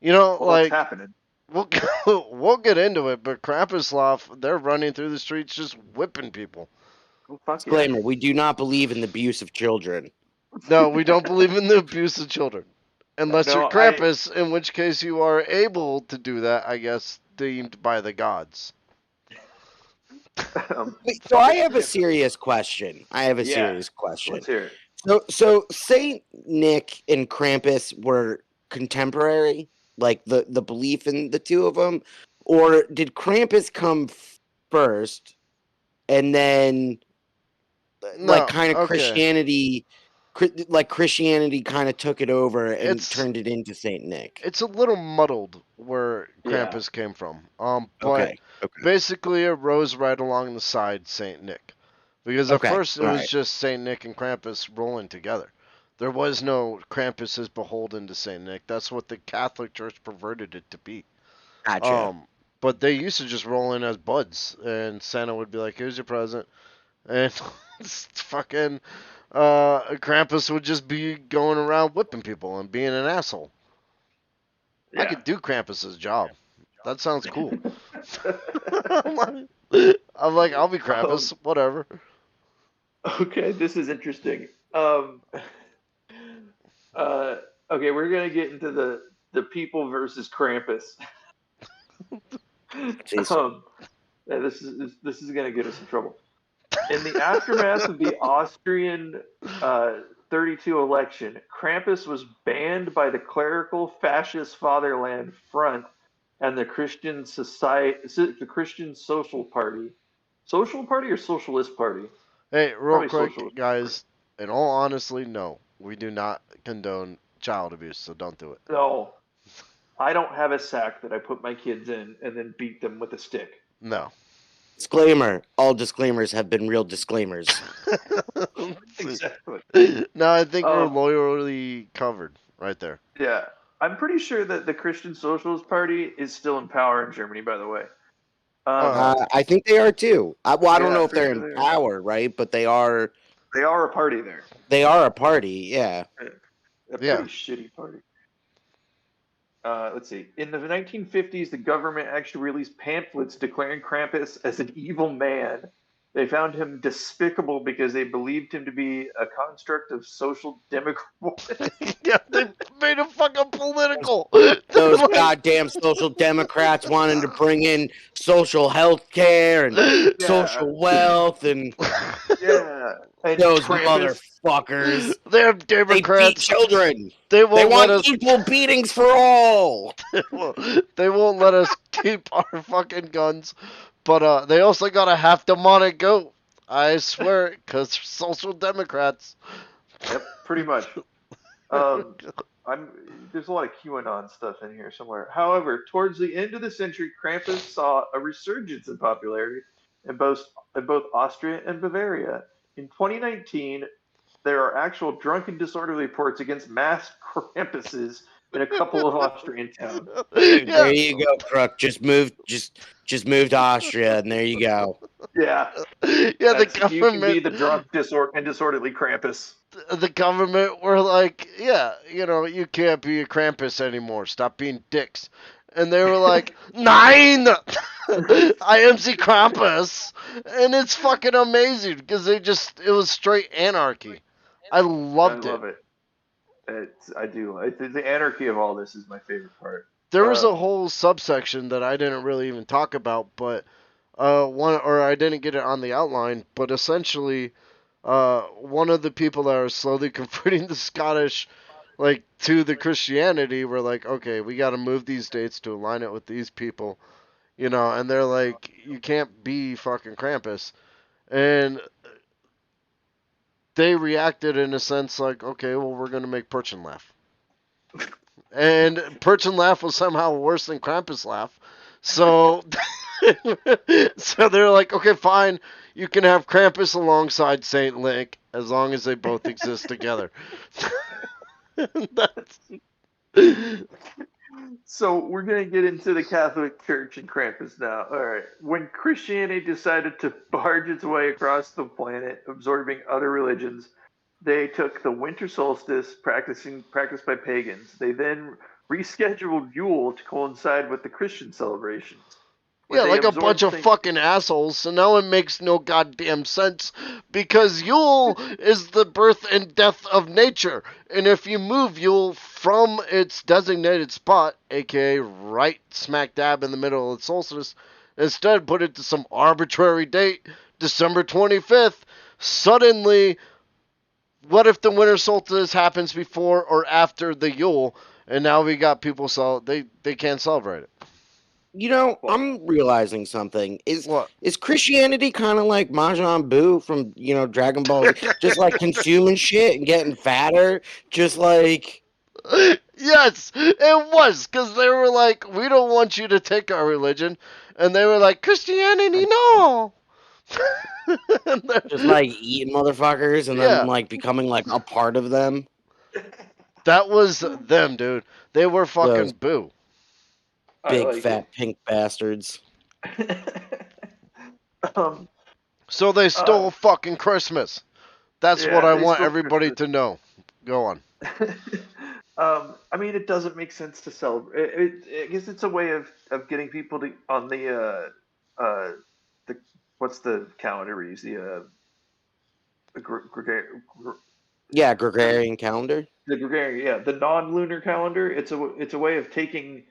You know, Well, like, what's happening? we'll get into it, but Krampuslauf, they're running through the streets just whipping people. Oh, fuck Disclaimer: we do not believe in the abuse of children. No, we don't believe in the abuse of children. Unless No, you're Krampus, in which case you are able to do that, I guess, deemed by the gods. Wait, so I have a serious question. Yeah. Let's hear it. So Saint Nick and Krampus were contemporary, like the belief in the two of them, or did Krampus come first, and then like kind of Christianity, like Christianity kind of took it over and turned it into Saint Nick? It's a little muddled where Krampus came from. But Okay. basically it rose right along the side Saint Nick. Because at first it was just Saint Nick and Krampus rolling together. There was no Krampus is beholden to Saint Nick. That's what the Catholic Church perverted it to be. Gotcha. But they used to just roll in as buds, and Santa would be like, "Here's your present," and fucking Krampus would just be going around whipping people and being an asshole. Yeah. I could do Krampus's job. That sounds cool. I'm like, I'll be Krampus, whatever. Okay, this is interesting. Okay, we're gonna get into the people versus Krampus. Yeah, this is gonna get us in trouble. In the aftermath of the Austrian 32 election, Krampus was banned by the clerical fascist Fatherland Front and the Christian Social Party. Social Party or Socialist Party? Hey, real Probably quick, guys. In all honesty, no, we do not condone child abuse, so don't do it. No, I don't have a sack that I put my kids in and then beat them with a stick. No. Disclaimer: all disclaimers have been real disclaimers. Exactly. No, I think we're loyally covered right there. Yeah. I'm pretty sure that the Christian Socialist Party is still in power in Germany, by the way. I think they are too. I don't know if they're in power, right? But they are. They are a party there. They are a party, yeah. A pretty shitty party. Let's see. In the 1950s, the government actually released pamphlets declaring Krampus as an evil man. They found him despicable because they believed him to be a construct of social democracy. Yeah, they made him fucking political. Those goddamn social democrats wanting to bring in social health care and social wealth and and those Krampus, motherfuckers. They're Democrats. They beat children. They want equal beatings for all. They won't let us keep our fucking guns. But they also got a half demonic goat. I swear, because social democrats. Yep, pretty much. There's a lot of QAnon stuff in here somewhere. However, towards the end of the century, Krampus saw a resurgence in popularity in both Austria and Bavaria. In 2019, there are actual drunken disorderly reports against mass Krampuses in a couple of Austrian towns. Dude, there you go, Crook. Just move to Austria, and there you go. Yeah. The government. You can be the drunk and disorderly Krampus. The government were like, you can't be a Krampus anymore. Stop being dicks. And they were like, Nine! I am the Krampus! And it's fucking amazing because it was straight anarchy. I loved it. I love it. I do. The anarchy of all this is my favorite part. There was a whole subsection that I didn't really even talk about, but I didn't get it on the outline, but essentially, one of the people that are slowly converting the Scottish, like, to the Christianity were like, okay, we got to move these dates to align it with these people, and they're like, you can't be fucking Krampus. And they reacted in a sense like, okay, well, we're going to make Perchin laugh. And Perchin laugh was somehow worse than Krampus laugh. So, so they're like, okay, fine, you can have Krampus alongside Saint Nick as long as they both exist together. That's... So we're going to get into the Catholic Church and Krampus now. All right. When Christianity decided to barge its way across the planet, absorbing other religions, they took the winter solstice practiced by pagans. They then rescheduled Yule to coincide with the Christian celebrations, where Yeah, they like a bunch absorbed of Saint. fucking assholes. So now it makes no goddamn sense because Yule is the birth and death of nature. And if you move Yule from its designated spot, aka right smack dab in the middle of the solstice, instead put it to some arbitrary date, December 25th, suddenly, what if the winter solstice happens before or after the Yule? And now we got people they can't celebrate it. I'm realizing something. What? Is Christianity kind of like Majin Buu from Dragon Ball Z? Just like consuming shit and getting fatter, just like Yes, it was because they were like, "We don't want you to take our religion," and they were like, "Christianity, no." just like eating motherfuckers and then Yeah, like becoming like a part of them. that was them, dude. They were Those fucking boo. I big like fat pink bastards. it. um, So they stole fucking Christmas. That's what yeah, I they want stole everybody Christmas. to know. Go on. I mean, it doesn't make sense to celebrate. I guess it's a way of getting people to on the what's the calendar we use Yeah, Gregorian calendar. the Gregorian, yeah, the non-lunar calendar. It's a way of taking.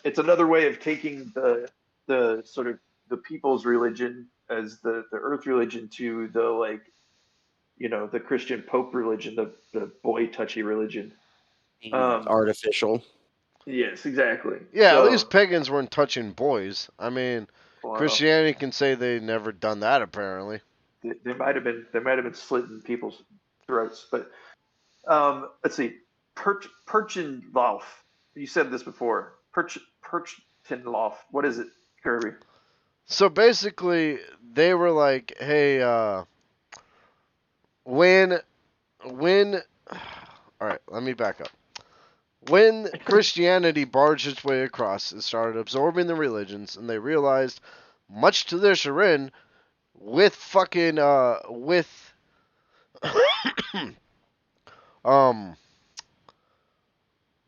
It's another way of taking the sort of the people's religion as the earth religion to the like the Christian Pope religion, the boy touchy religion. It's artificial. Yes, exactly. Yeah, at So, least pagans weren't touching boys. I mean, well, Christianity can say they never done that apparently. they might have been slitting people's throats, but let's see, Perchinloff. You said this before. Perchinloff. What is it, Kirby? So basically, they were like, "Hey, when when all right, let me back up. When Christianity barged its way across and started absorbing the religions, and they realized, much to their chagrin, with fucking with um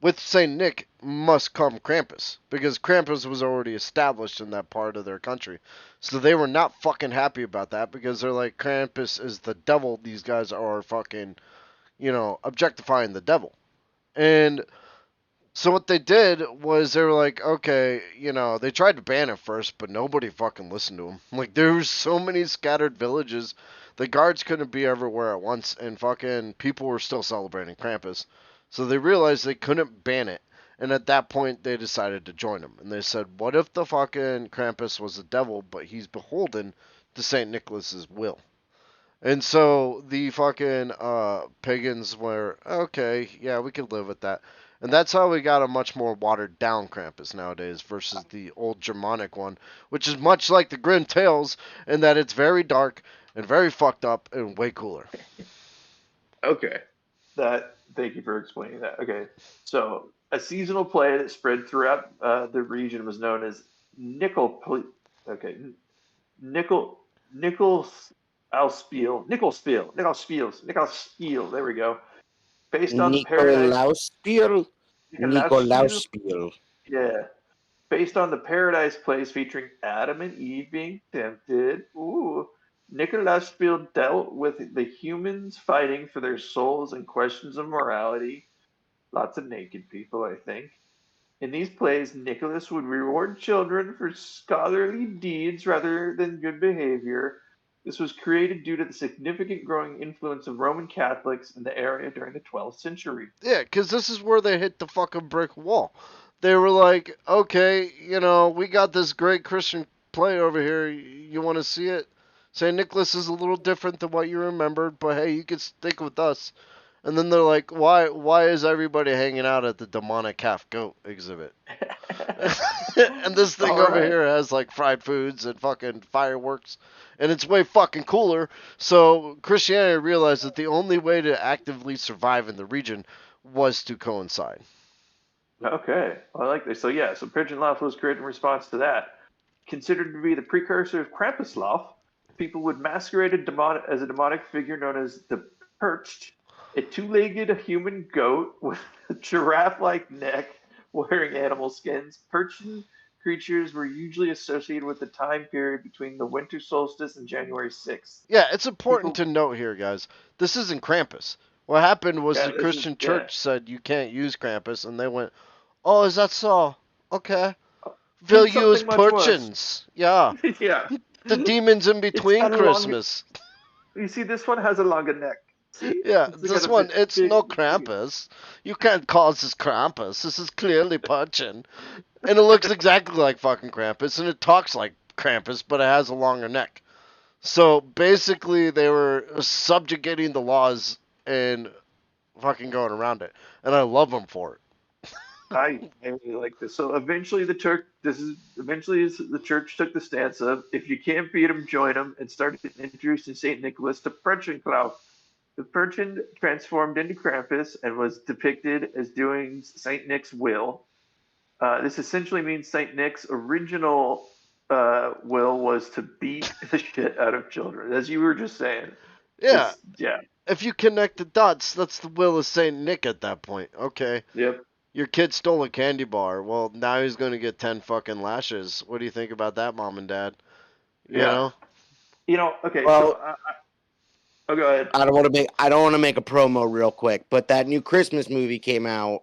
with Saint Nick must come Krampus because Krampus was already established in that part of their country. So they were not fucking happy about that because they're like, Krampus is the devil. These guys are fucking, objectifying the devil. And so what they did was they were like, okay, they tried to ban it first, but nobody fucking listened to them. Like there was so many scattered villages, the guards couldn't be everywhere at once, and fucking people were still celebrating Krampus. So they realized they couldn't ban it, and at that point they decided to join him. And they said, what if the fucking Krampus was a devil, but he's beholden to Saint Nicholas's will? And so the fucking pagans were okay, yeah, we could live with that. And that's how we got a much more watered down Krampus nowadays versus the old Germanic one, which is much like the Grim Tales in that it's very dark and very fucked up and way cooler. Okay. Thank you for explaining that. Okay. So, a seasonal play that spread throughout the region was known as Okay, Nickel Nickelspiel. There we go. Based on the Paradise Nikolauspiel. Nikolauspiel. Nikolauspiel. Yeah. Based on the Paradise plays featuring Adam and Eve being tempted. Ooh. Nikolauspiel dealt with the humans fighting for their souls and questions of morality. Lots of naked people, I think. In these plays, Nicholas would reward children for scholarly deeds rather than good behavior. This was created due to the significant growing influence of Roman Catholics in the area during the 12th century. Yeah, because this is where they hit the fucking brick wall. They were like, okay, we got this great Christian play over here. You want to see it? St. Nicholas is a little different than what you remembered, but hey, you can stick with us. And then they're like, why is everybody hanging out at the demonic calf goat exhibit? And this thing over here has like fried foods and fucking fireworks, and it's way fucking cooler. So Christianity realized that the only way to actively survive in the region was to coincide. Okay, I like this. So yeah, so Pigeonloaf was created in response to that. Considered to be the precursor of Krampuslauf, people would masquerade as a demonic figure known as the Perched, a two-legged human goat with a giraffe-like neck wearing animal skins. Perchean creatures were usually associated with the time period between the winter solstice and January 6th. Yeah, it's important to note here, guys. This isn't Krampus. What happened was the Christian church said you can't use Krampus, and they went, "Oh, is that so? Okay. We'll use Percheans." Yeah. Yeah. The demons in between Christmas. You see, this one has a longer neck. See? Yeah, this one, it's no Krampus. You can't call this Krampus. This is clearly Perchean. And it looks exactly like fucking Krampus, and it talks like Krampus, but it has a longer neck. So basically, they were subjugating the laws and fucking going around it. And I love them for it. I really like this. So eventually the church took the stance of, if you can't beat them, join them, and started introducing Saint Nicholas to Perchean. The Perchean transformed into Krampus and was depicted as doing Saint Nick's will. This essentially means Saint Nick's original will was to beat the shit out of children, as you were just saying. Yeah. Yeah. If you connect the dots, that's the will of Saint Nick at that point. Okay. Yep. Your kid stole a candy bar. Well, now he's going to get 10 fucking lashes. What do you think about that, Mom and Dad? You know? Okay. Well, so, go ahead. I don't want to make a promo real quick, but that new Christmas movie came out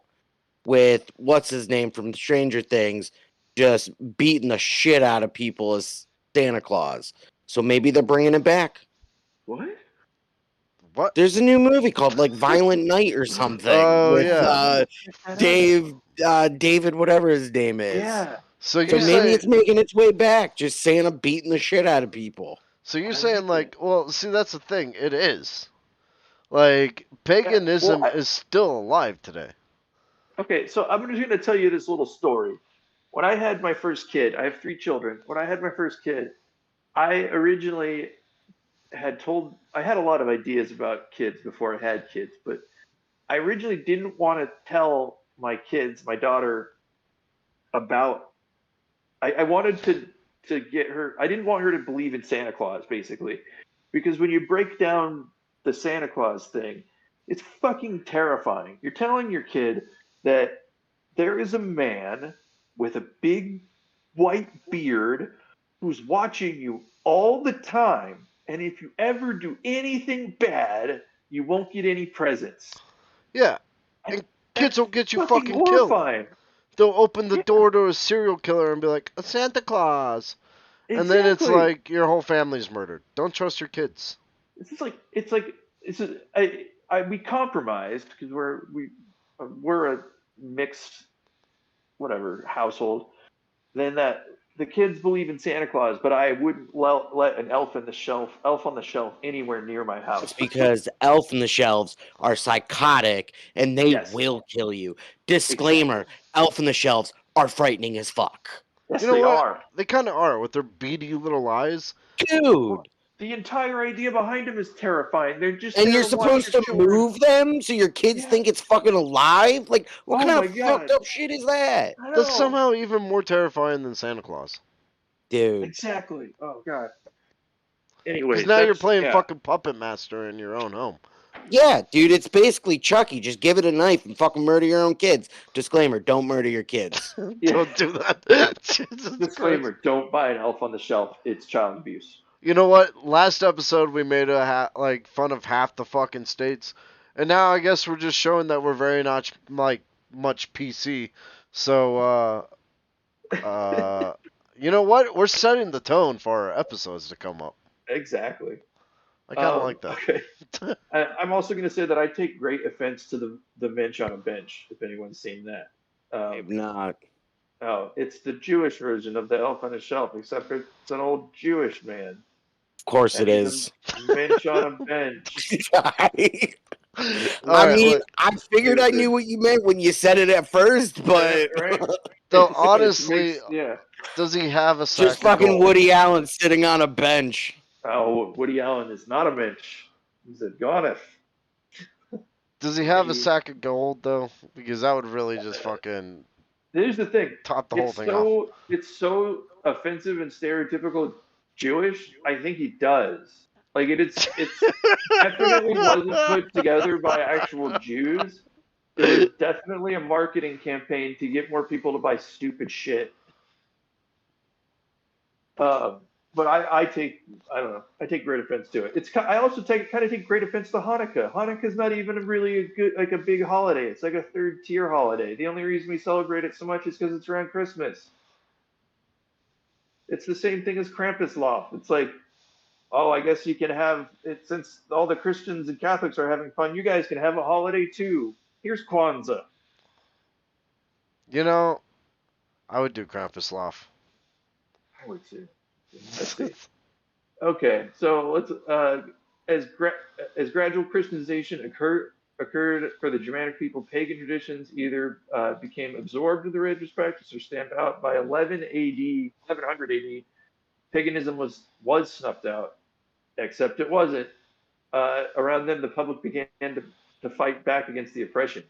with what's his name from Stranger Things, just beating the shit out of people as Santa Claus. So maybe they're bringing it back. What? What? There's a new movie called like Violent Night or something. Oh, with, yeah. David, whatever his name is. Yeah. So maybe it's making its way back. Just Santa beating the shit out of people. So you're saying like, well, see, that's the thing. It is. Like, paganism is still alive today. Okay, so I'm just going to tell you this little story. When I had my first kid, I have 3 children. When I had my first kid, I originally I had a lot of ideas about kids before I had kids, but I originally didn't want to tell my daughter, about, I wanted to get her, I didn't want her to believe in Santa Claus, basically. Because when you break down the Santa Claus thing, it's fucking terrifying. You're telling your kid that there is a man with a big white beard who's watching you all the time, and if you ever do anything bad, you won't get any presents. Yeah, and kids will get you fucking killed. They'll open the door to a serial killer and be like, "A Santa Claus," and then it's like your whole family's murdered. Don't trust your kids. We compromised because we're a mixed whatever household. Then that the kids believe in Santa Claus, but I wouldn't let an elf on the shelf anywhere near my house. It's because elf on the shelves are psychotic and they will kill you. Disclaimer: elf on the shelves are frightening as fuck. Yes, they are. They kind of are with their beady little eyes. Dude. The entire idea behind them is terrifying. They're just you're supposed to move them so your kids think it's fucking alive? Like, what kind of fucked up shit is that? That's somehow even more terrifying than Santa Claus. Dude. Exactly. Oh, God. Anyway. Because now you're playing fucking Puppet Master in your own home. Yeah, dude, it's basically Chucky. Just give it a knife and fucking murder your own kids. Disclaimer, don't murder your kids. Don't do that. Disclaimer, don't buy an elf on the shelf. It's child abuse. You know what? Last episode we made fun of half the fucking states, and now I guess we're just showing that we're very much like much PC. So, you know what? We're setting the tone for our episodes to come up. Exactly. I kind of like that. Okay. I'm also going to say that I take great offense to the Mensch on a bench. If anyone's seen that. I'm not. Oh, it's the Jewish version of the Elf on a Shelf, except it's an old Jewish man, Of course and it he's is. a Mensch on a bench. All I right, mean, look. I figured I knew what you meant when you said it at first, but Right? Though It honestly, makes yeah. does he have a just sack of fucking gold? Woody Allen sitting on a bench. Oh, Woody Allen is not a Mensch. He's a goddess. Does he have a He, sack of gold though? Because that would really just fucking here's the thing. top the whole thing off. It's so offensive and stereotypical Jewish. I think he does. Like it's definitely wasn't put together by actual Jews. It was definitely a marketing campaign to get more people to buy stupid shit. But I don't know, I take great offense to it. I also kind of take great offense to Hanukkah. Hanukkah's not even really a good like a big holiday. It's like a third tier holiday. The only reason we celebrate it so much is because it's around Christmas. It's the same thing as Krampus. It's like, oh, I guess you can have it since all the Christians and Catholics are having fun. You guys can have a holiday too. Here's Kwanzaa. You know, I would do Krampus laugh. I would too. Let's see. Okay, so as gra- as gradual Christianization occurred for the Germanic people, pagan traditions either became absorbed in the religious practice or stamped out. By 1100 AD, paganism was snuffed out, except it wasn't. Around then, the public began to fight back against the oppression.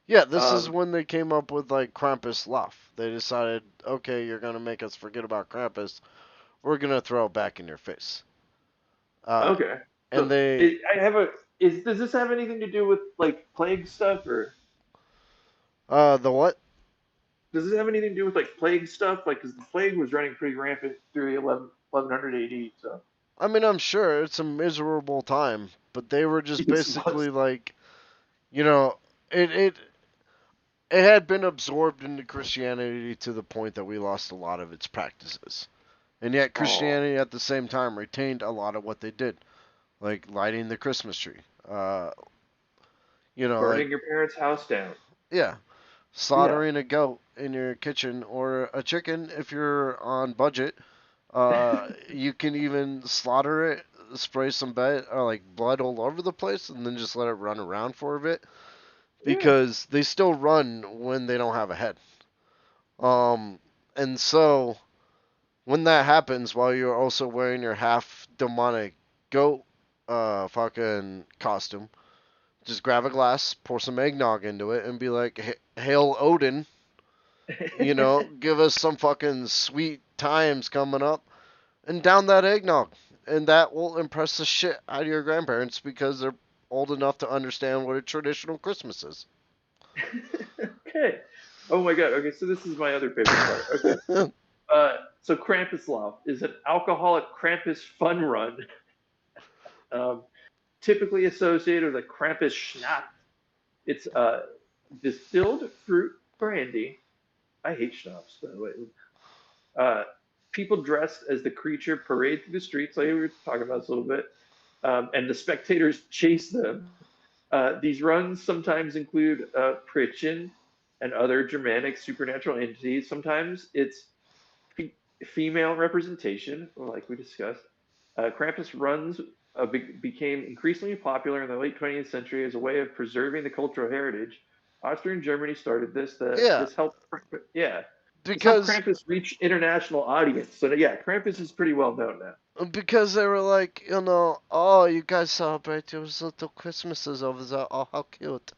Yeah, this is Um, when they came up with like Krampus laugh. They decided, okay, you're gonna make us forget about Krampus. We're gonna throw it back in your face. Uh, okay, and so they, I have a does this have anything to do with like plague stuff or? the what? Does this have anything to do with like plague stuff? Like, because the plague was running pretty rampant through the 1100 AD. So I mean, I'm sure it's a miserable time, but they were just it was. basically like, you know, it it it had been absorbed into Christianity to the point that we lost a lot of its practices. And yet Oh, Christianity at the same time retained a lot of what they did, like lighting the Christmas tree. Like burning your parents' house down. yeah, Yeah. slaughtering a goat in your kitchen or a chicken if you're on budget. You can even slaughter it, spray some blood all over the place, and then just let it run around for a bit Yeah. because they still run when they don't have a head. Um, and so when that happens, while you're also wearing your half demonic goat fucking costume, just grab a glass, pour some eggnog into it, and be like, "Hail Odin." Give us some fucking sweet times coming up, and down that eggnog, and that will impress the shit out of your grandparents because they're old enough to understand what a traditional Christmas is. Okay. Oh my God. Okay, so this is my other favorite part. Okay. So Krampuslauf is an alcoholic Krampus fun run, um, typically associated with a Krampus Schnapp. It's distilled fruit brandy. I hate schnapps, by the way. Uh, People dressed as the creature parade through the streets, like we were talking about this a little bit, and the spectators chase them. These runs sometimes include Pritchin and other Germanic supernatural entities. Sometimes it's female representation, like we discussed. Krampus runs became increasingly popular in the late 20th century as a way of preserving the cultural heritage. Austria and Germany started this. Yeah, This helped, yeah, this helped because Krampus reach international audience. So yeah, Krampus is pretty well known now. they were like, oh, you guys celebrate your little Christmases over there. Oh, how cute.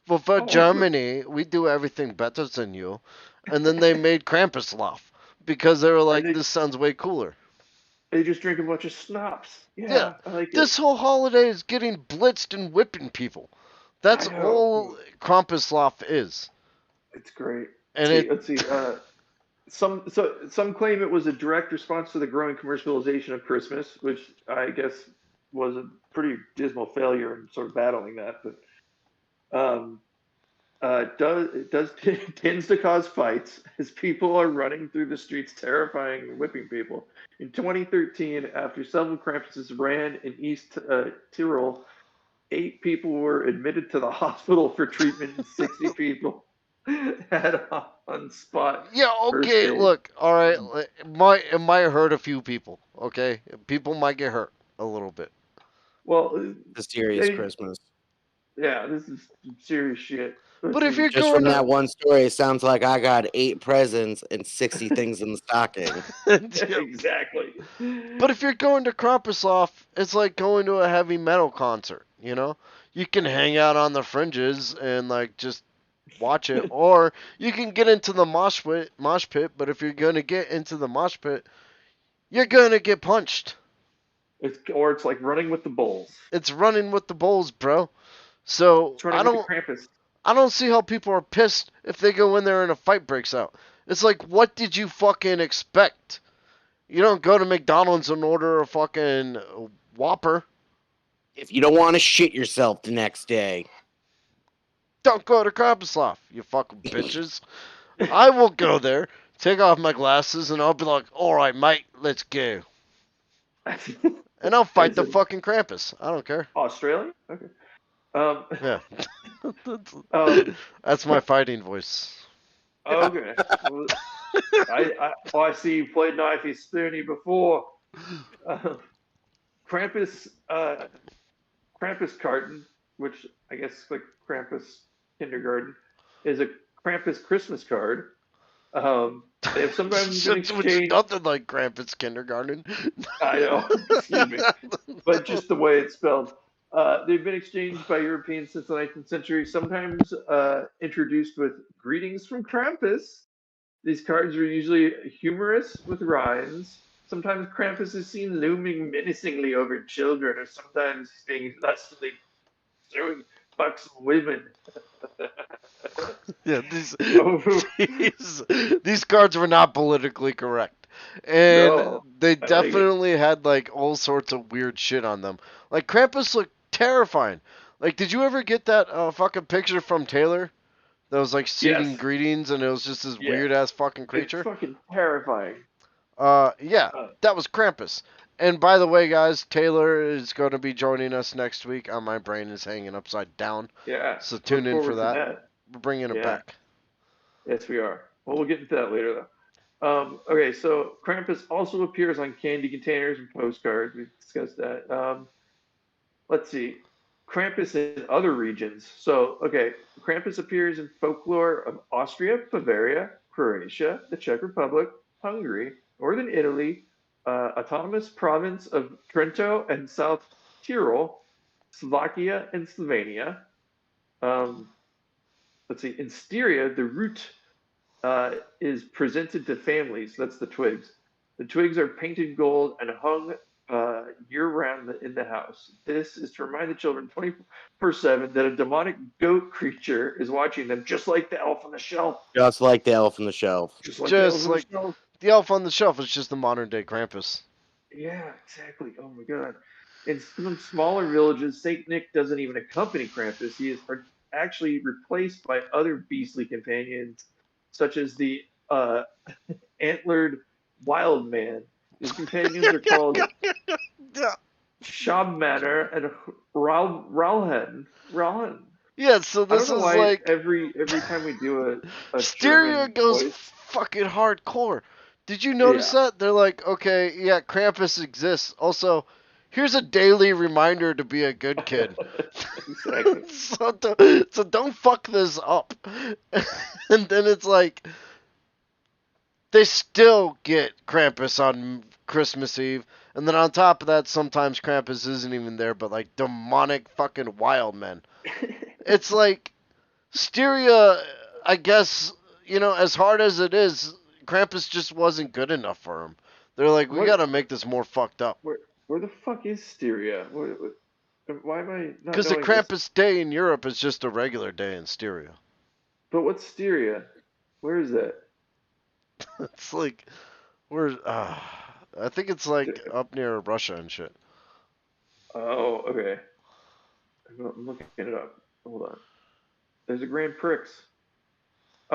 Well, for Oh, Germany, we do everything better than you. And then they made Krampus laugh because they were and like, this sounds way cooler. they just drink a bunch of schnapps. Yeah, Yeah, I like it. this whole holiday is getting blitzed and whipping people. I That's know. all Krampuslauf is. It's great. And it, Let's see. Some claim it was a direct response to the growing commercialization of Christmas, which I guess was a pretty dismal failure in sort of battling that. But does tends to cause fights as people are running through the streets, terrifying and whipping people. In 2013, after several Krampuses ran in East Tyrol, 8 people were admitted to the hospital for treatment, and 60 people had on spot Yeah, first okay, aid. look, all right, it might hurt a few people, okay? People might get hurt a little bit. Well, The serious they, Christmas. yeah, this is some serious shit. But Let's if see. you're Just going from to that one story, it sounds like I got 8 presents and 60 things in the stocking. Yeah, Exactly. but if you're going to Krampuslof, it's like going to a heavy metal concert, you know? You can hang out on the fringes and like just watch it, or you can get into the mosh pit, but if you're going to get into the mosh pit, you're going to get punched. It's like running with the bulls. It's running with the bulls, bro. So, It's running with the Krampus. I don't see how people are pissed if they go in there and a fight breaks out. It's like, what did you fucking expect? You don't go to McDonald's and order a fucking Whopper. If you don't want to shit yourself the next day. Don't go to Krampuslof, you fucking bitches. I will go there, take off my glasses, and I'll be like, alright, mate, let's go. And I'll fight the fucking Krampus. I don't care. Australia? Okay. Yeah. Um, That's my fighting voice. okay. Well, I see you played Knifey Spoony before. Krampus, Krampus carton, which I guess like Krampus kindergarten, is a Krampus Christmas card. They have sometimes been Which is exchanged. nothing like Krampus kindergarten. I know, excuse me, but just the way it's spelled. They've been exchanged by Europeans since the 19th century, sometimes introduced with greetings from Krampus. These cards are usually humorous with rhymes. Sometimes Krampus is seen looming menacingly over children, or sometimes being lustily throwing buxom women. Yeah, Oh, these cards were not politically correct, and no, they I like it. definitely had like all sorts of weird shit on them. Like Krampus looked terrifying. Like, did you ever get that fucking picture from Taylor that was like singing Yes, greetings and it was just this yeah, weird ass fucking it's creature? fucking terrifying. Yeah, Uh, that was Krampus. And by the way, guys, Taylor is going to be joining us next week on My Brain is Hanging Upside Down. yeah, So tune look in for forward to that. that. We're bringing it Yeah, back. yes, we are. Well, we'll get into that later, though. Okay, so Krampus also appears on candy containers and postcards. We've discussed that. Let's see. Krampus in other regions. So, okay, Krampus appears in folklore of Austria, Bavaria, Croatia, the Czech Republic, Hungary, Northern Italy, autonomous province of Trento and South Tyrol, Slovakia, and Slovenia. Um, let's see. In Styria, the root is presented to families. That's the twigs. The twigs are painted gold and hung year-round in the house. This is to remind the children 24/7 that a demonic goat creature is watching them, just like the elf on the shelf. Just like the elf on the shelf. Just like the elf Just on the like shelf. the elf on the shelf is just the modern day Krampus. Yeah, exactly. Oh my God. In some smaller villages, Saint Nick doesn't even accompany Krampus. He is actually replaced by other beastly companions, such as the antlered wild man. His companions are called Yeah. Shabmanner and Ralhen. Ralhen. Yeah, so I don't this know is why like every time we do a Styria German goes voice. fucking hardcore. Did you notice Yeah, that? They're like, okay, yeah, Krampus exists. Also, here's a daily reminder to be a good kid. exactly. So don't fuck this up. And then it's like they still get Krampus on Christmas Eve, and then on top of that, sometimes Krampus isn't even there, but like demonic fucking wild men. It's like Styria, I guess, as hard as it is, Krampus just wasn't good enough for him. They're like, we What? gotta make this more fucked up. Where the fuck is Styria? Why am I not Because the knowing this? Krampus day in Europe is just a regular day in Styria. But what's Styria? Where is that? It's like, I think it's like up near Russia and shit. Oh, okay. I'm looking it up. Hold on. There's a Grand Prix.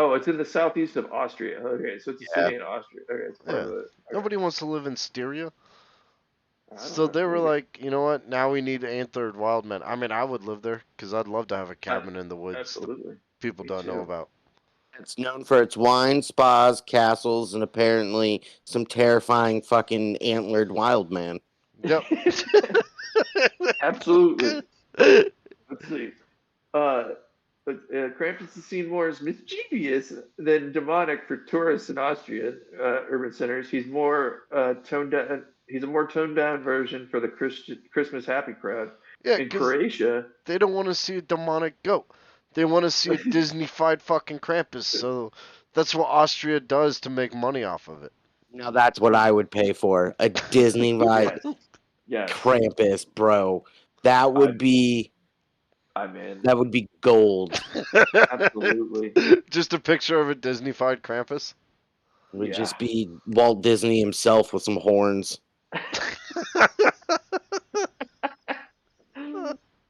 Oh, it's in the southeast of Austria. Okay, so it's a Yeah. city in Austria. Okay, it's part Yeah. of it. Okay. Nobody wants to live in Styria. I don't So know. they were Maybe. like, you know what? Now we need antlered wild men. I mean, I would live there because I'd love to have a cabin in the woods that Absolutely. people Me don't know too. about. It's known for its wine, spas, castles, and apparently some terrifying fucking antlered wild man. Yep. Absolutely. Let's see. Krampus is seen more as mischievous than demonic for tourists in Austria urban centers. He's more toned down. He's a more toned down version for the Christmas happy crowd. Yeah, In because Croatia, they don't want to see a demonic goat. They want to see a Disney-fied fucking Krampus. So that's what Austria does to make money off of it. Now that's what I would pay for. A Disney ride yes, yes, Krampus, bro. That would be I'm in. gold. Absolutely, Just a picture of a Disney-fied Krampus. It would yeah. just be Walt Disney himself with some horns.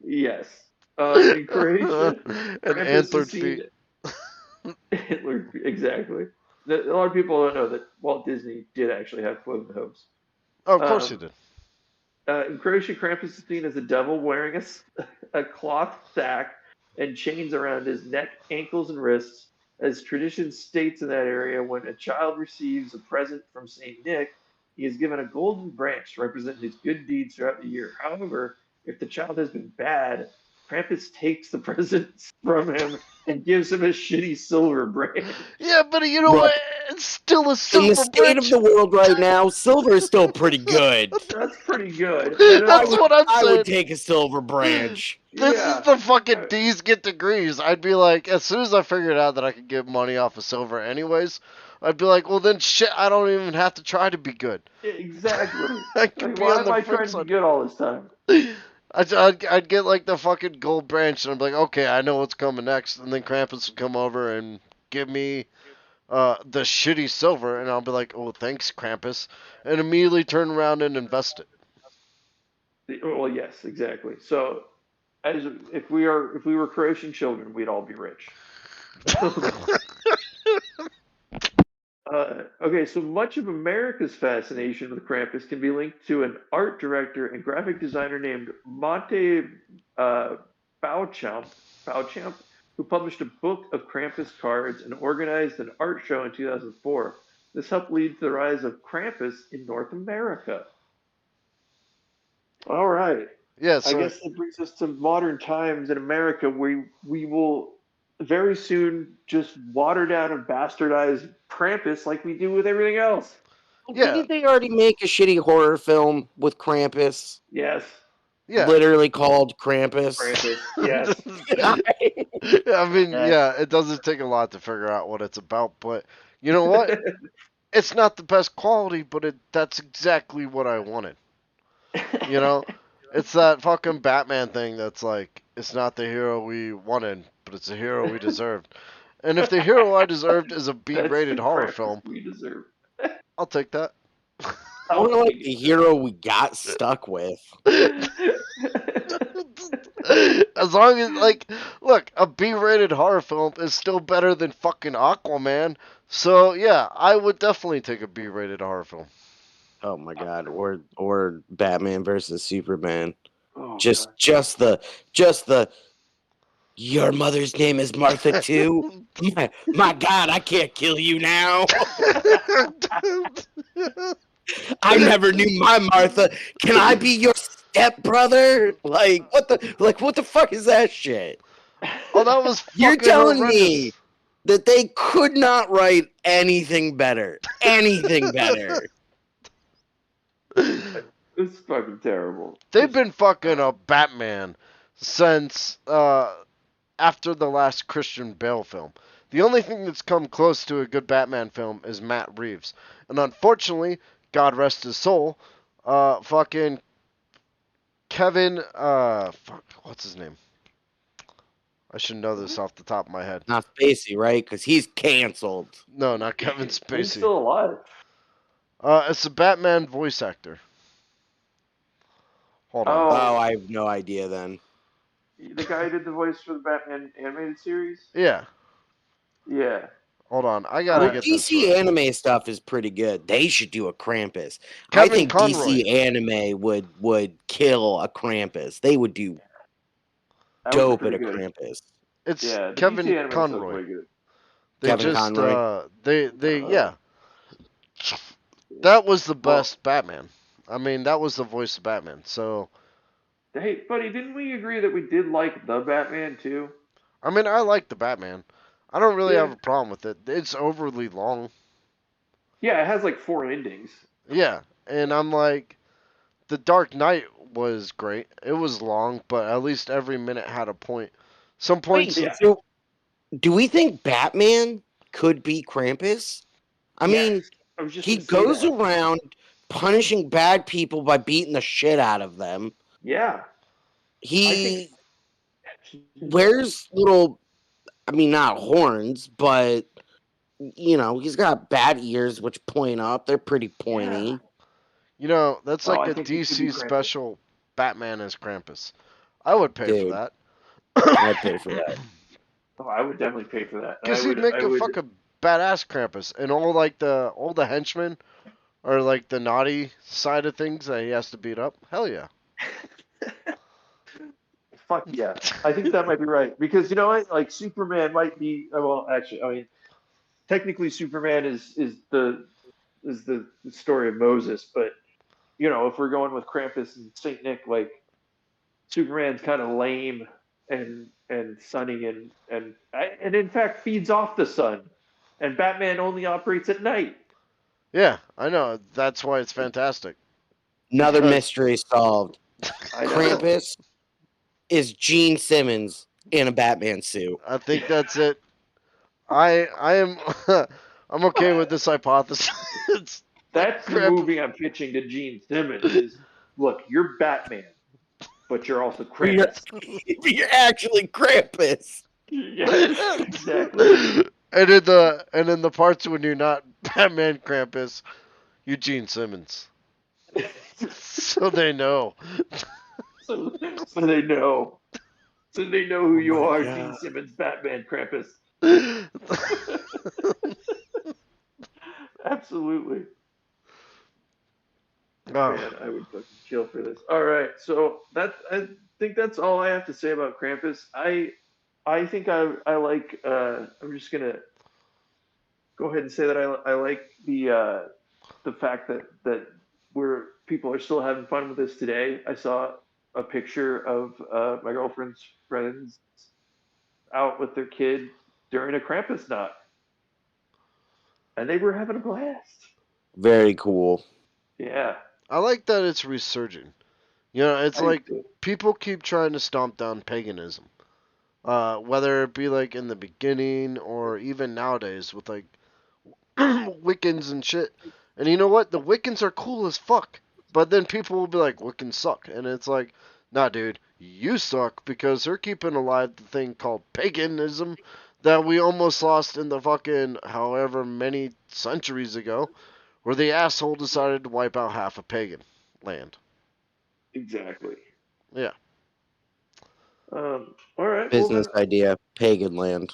Yes. In Croatia, And Krampus is antlered seen. feet. Hitler, exactly. A lot of people don't know that Walt Disney did actually have cloven hooves. Oh, of course he Um, did. in Croatia, Krampus is seen as a devil wearing a cloth sack and chains around his neck, ankles, and wrists. As tradition states in that area, when a child receives a present from St. Nick, he is given a golden branch to represent his good deeds throughout the year. However, if the child has been bad, Krampus takes the presents from him and gives him a shitty silver branch. Yeah, but you know Look, what? It's still a in the silver state of branch. the world right now, silver is still pretty good. That's pretty good. And That's what I'm I saying. would take a silver branch. This is yeah, the fucking D's get degrees. I'd be like, as soon as I figured out that I could get money off of silver anyways, I'd be like, well then shit, I don't even have to try to be good. exactly. I could Like, be why on am the I flip trying to be side. good all this time? I'd get like the fucking gold branch, and I'm like, okay, I know what's coming next, and then Krampus would come over and give me the shitty silver, and I'll be like, oh, thanks, Krampus, and immediately turn around and invest it. Well, yes, exactly. So, as if we were Croatian children, we'd all be rich. Okay, so much of America's fascination with Krampus can be linked to an art director and graphic designer named Monte uh, Bauchamp, who published a book of Krampus cards and organized an art show in 2004. This helped lead to the rise of Krampus in North America. All right. Yeah, I so guess that brings us to modern times in America. We will very soon just water down and bastardize Krampus like we do with everything else. yeah, Didn't they already make a shitty horror film with Krampus? Yes, yeah. Literally called Krampus. Krampus. Yes. I mean, Yes. yeah, it doesn't take a lot to figure out what it's about, but you know what? It's not the best quality, but that's exactly what I wanted. You know? It's that fucking Batman thing that's like, it's not the hero we wanted, but it's the hero we deserved. And if the hero I deserved is a That's B-rated the horror Krampus film, we deserve. I'll take that. I don't know, like the hero we got stuck with. As long as, like, look, a B-rated horror film is still better than fucking Aquaman. So yeah, I would definitely take a B-rated horror film. Oh my god, or Batman versus Superman. Oh, Just God. just the your mother's name is Martha too? My god, I can't kill you now. I never knew my Martha. Can I be your stepbrother? Like what the fuck is that shit? Oh, that was fucking You're telling horrendous. me that they could not write anything better. Anything better. It's fucking terrible. They've been fucking up Batman since after the last Christian Bale film. The only thing that's come close to a good Batman film is Matt Reeves. And unfortunately, God rest his soul, fucking Kevin, what's his name? I should know this off the top of my head. Not Spacey, right? Because he's canceled. No, not Kevin He's Spacey. still alive. It's a Batman voice actor. Hold on. Oh, I have no idea then. The guy who did the voice for the Batman animated series? Yeah. Yeah. Hold on, I gotta get this DC right. anime stuff is pretty good. They should do a Krampus. I Kevin think Conroy. DC anime would kill a Krampus. They would do That would be dope at pretty a good. Krampus. It's Yeah, the Kevin DC anime stuff's Conroy. way good. They Kevin just Conroy. they yeah. That was the Well, best Batman. I mean, that was the voice of Batman. So, hey, buddy, didn't we agree that we did like the Batman too? I mean, I like the Batman. I don't really have Yeah. a problem with it. It's overly long. Yeah, it has like 4 endings. Yeah, and I'm like, The Dark Knight was great. It was long, but at least every minute had a point. Some points. Wait, Yeah. so do we think Batman could be Krampus? I mean, Yes, I was just he gonna say goes that. around punishing bad people by beating the shit out of them. Yeah, He wears little, I mean, not horns, but he's got bat ears which point up. They're pretty pointy. You know, that's Oh, like I a think he could be DC Krampus. special Batman as Krampus. I would pay for Dude. that. I'd pay for that. Oh, I would definitely pay for that. Because he'd make a fucking badass Krampus, and all the henchmen are like the naughty side of things that he has to beat up. Hell yeah. Fuck yeah, I think that might be right because you know what? Like Superman might be. Well, actually, I mean, technically Superman is the story of Moses, but you know, if we're going with Krampus and Saint Nick, like Superman's kind of lame and sunny and in fact feeds off the sun, and Batman only operates at night. Yeah, I know. That's why it's fantastic. Another Because- mystery solved. I know. Krampus is Gene Simmons in a Batman suit. I think that's it. I am I'm okay with this hypothesis. That's the Krampus. movie I'm pitching to Gene Simmons. Is look, you're Batman, but you're also Krampus. You're actually Krampus. Yeah, exactly. And in the parts when you're not Batman Krampus, you're Gene Simmons. So they know. So they know. So they know who you my are, God. Gene Simmons, Batman, Krampus. Absolutely. Oh. Man, I would fucking kill for this. All right, so I think that's all I have to say about Krampus. I think I like. I'm just gonna go ahead and say that I like the fact that we're people are still having fun with this today. I saw a picture of my girlfriend's friends out with their kid during a Krampus knot, and they were having a blast. Very cool. Yeah, I like that it's resurging. You know, it's I like do. people keep trying to stomp down paganism. Whether it be like in the beginning or even nowadays with like Wiccans and shit. And you know what? The Wiccans are cool as fuck. But then people will be like, Wiccans suck. And it's like, nah, dude, you suck because they're keeping alive the thing called paganism that we almost lost in the fucking however many centuries ago, where the asshole decided to wipe out half of pagan land. Exactly. Yeah. All right. Business idea. Pagan land.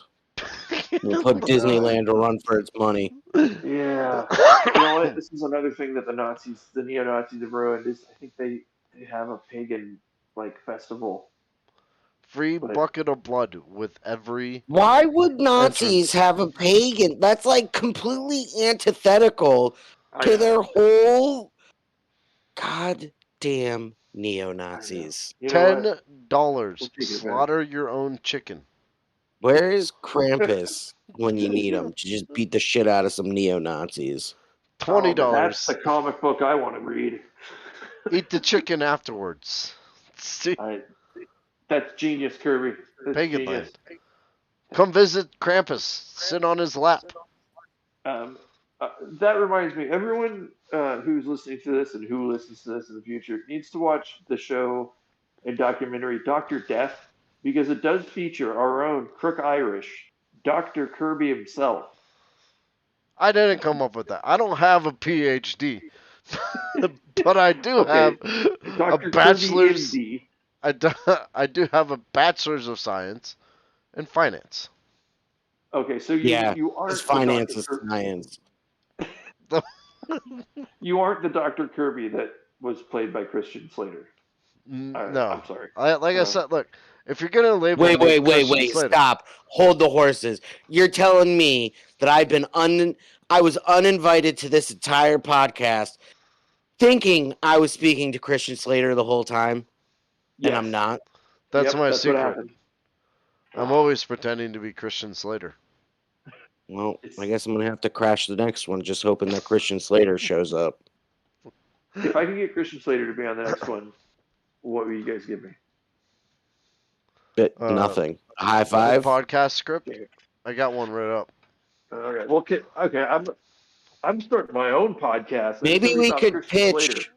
We'll put Disneyland to run for its money. Yeah. You know what? This is another thing that the neo-Nazis have ruined. Is I think they have a pagan like festival. Free But- bucket of blood with every. Why would Nazis have a pagan? That's like completely antithetical to their whole goddamn neo-Nazis. You know what? $10. We'll take it back. Slaughter your own chicken. Where is Krampus when you need him to just beat the shit out of some neo-Nazis? $20. Oh, that's the comic book I want to read. Eat the chicken afterwards. See? That's genius, Kirby. That's Pagan genius. land. Come visit Krampus. Sit on his lap. That reminds me, everyone who's listening to this and who listens to this in the future needs to watch the show and documentary Dr. Death, because it does feature our own Crook Irish, Dr. Kirby himself. I didn't come up with that. I don't have a PhD. But I do have Dr. a bachelor's. Kirby MD. I do have a bachelor's of science in finance. Okay, so Yeah, you his aren't finance the is Dr. science. You aren't the Dr. Kirby that was played by Christian Slater. No. I'm sorry. Like I said, look, if you're gonna label Wait, me Christian wait! Slater, Stop! Hold the horses. You're telling me that I was uninvited to this entire podcast, thinking I was speaking to Christian Slater the whole time, and I'm Yes. not. that's Yep, my that's what secret. happened. I'm always pretending to be Christian Slater. Well, It's, I guess I'm gonna have to crash the next one, just hoping that Christian Slater shows up. if I can get Christian Slater to be on the next one, what will you guys give me? But Uh, nothing. A high the five. podcast script. Okay. I got one right up. Okay. Well, okay. I'm starting my own podcast. And it's Maybe gonna be we about could Christian Slater. pitch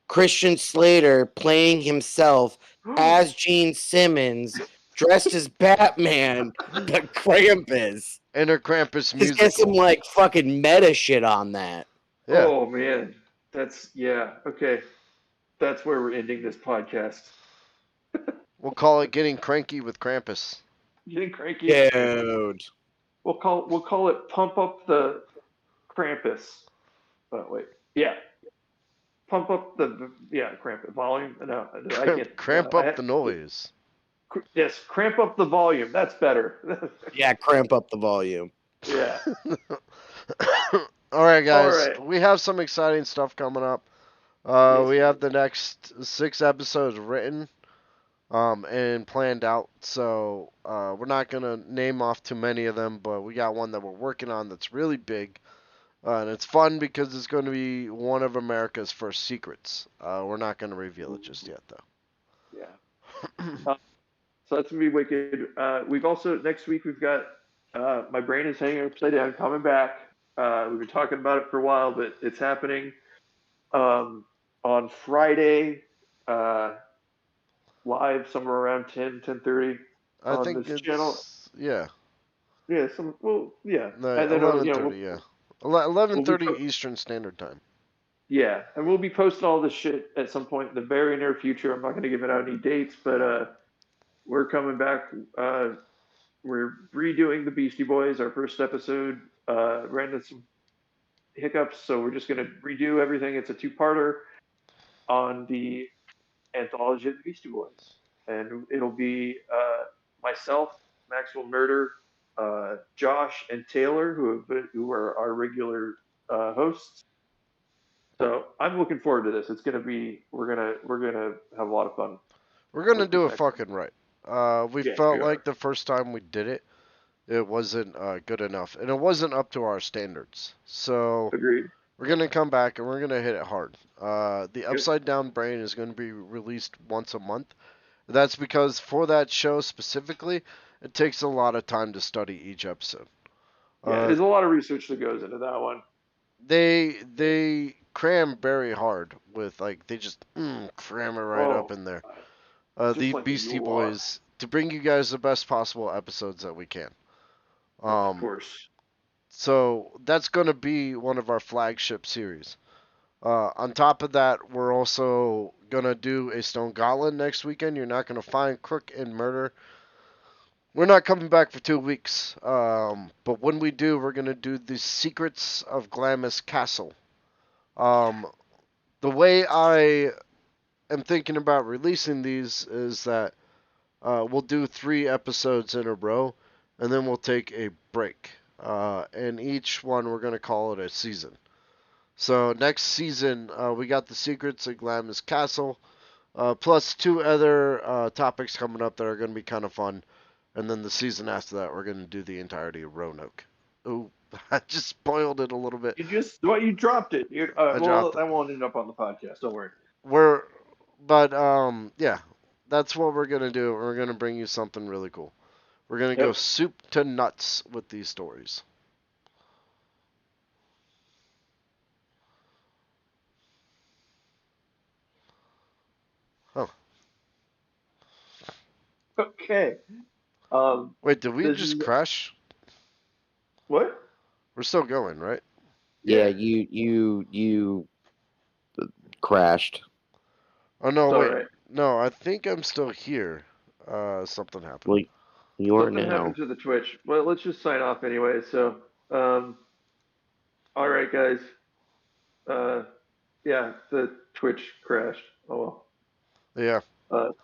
Christian Slater playing himself as Gene Simmons, dressed as Batman, but Krampus. Inner Krampus Just musical. get some like fucking meta shit on that. Yeah. Oh man, okay. That's where we're ending this podcast. We'll call it Getting Cranky with Krampus. Getting cranky. Dude. We'll call it Pump Up the Krampus. Oh wait, yeah. Pump up the Krampus volume. No, I can't. Cramp up the noise. Yes, cramp up the volume. That's better. Yeah, cramp up the volume. Yeah. All right, guys. All right. We have some exciting stuff coming up. Yes, we have the next 6 episodes written and planned out. So we're not going to name off too many of them, but we got one that we're working on that's really big. And it's fun because it's going to be one of America's first secrets. We're not going to reveal it just yet, though. Yeah. So that's gonna be wicked. We've also next week we've got My Brain is Hanging Upside Down coming back. We've been talking about it for a while, but it's happening on Friday, live somewhere around 10:30 I on think this it's channel. yeah. Yeah, No, and then 11:30, yeah. 11:30 we'll Eastern Standard Time. yeah, and we'll be posting all this shit at some point in the very near future. I'm not going to give it out any dates, but we're coming back. We're redoing the Beastie Boys. Our first episode ran into some hiccups, so we're just going to redo everything. It's a 2-parter on the anthology of the Beastie Boys, and it'll be myself, Maxwell Murder, Josh, and Taylor, who are our regular hosts. So I'm looking forward to this. It's gonna be we're gonna have a lot of fun. We're gonna with do this it next fucking right. We Yes, felt we like are. the first time we did it, it wasn't good enough, and it wasn't up to our standards. So Agreed. we're gonna come back and we're gonna hit it hard. The Yep. Upside Down Brain is gonna be released once a month. That's because for that show specifically, it takes a lot of time to study each episode. Yeah, there's a lot of research that goes into that one. They cram very hard with like they just cram it right up in there. Just The like Beastie you are. Boys to bring you guys the best possible episodes that we can. Of course. So that's gonna be one of our flagship series. On top of that, we're also gonna do a Stone Gauntlet next weekend. You're not gonna find Crook and Murder. We're not coming back for 2 weeks. But when we do, we're gonna do the Secrets of Glamis Castle. The way I am thinking about releasing these is that we'll do 3 episodes in a row, and then we'll take a break. And each one we're gonna call it a season. So next season we got the Secrets of Glamis Castle, plus 2 other topics coming up that are gonna be kind of fun. And then the season after that, we're gonna do the entirety of Roanoke. Ooh, I just spoiled it a little bit. You dropped it. dropped it. That won't end up on the podcast. Don't worry. Yeah, that's what we're gonna do. We're gonna bring you something really cool. We're gonna go soup to nuts with these stories. Huh. Okay. Wait, did we this just is- crash? What? We're still going, right? Yeah, you crashed. Oh no, It's all wait. right. No, I think I'm still here. Something happened. Well, You're Something now. happened to the Twitch. Well, let's just sign off anyway. So, all right, guys. Yeah, the Twitch crashed. Oh Yeah. well.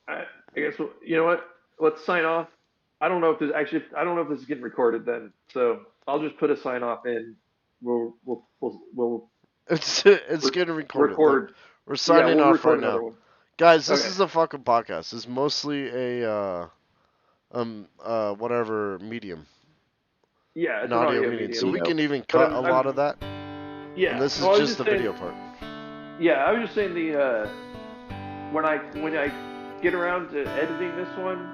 I guess you know what? Let's sign off. I don't know if I don't know if this is getting recorded then. So I'll just put a sign off in. We'll It's getting recorded. record. We're Yeah, signing we'll off record right another now. one. Guys, this Okay. is a fucking podcast. It's mostly a whatever medium. Yeah, it's An audio medium. medium. So we Video. can even But cut a lot of that. Yeah. And this is Well, I was just the saying- video part. Yeah, I was just saying when I get around to editing this one,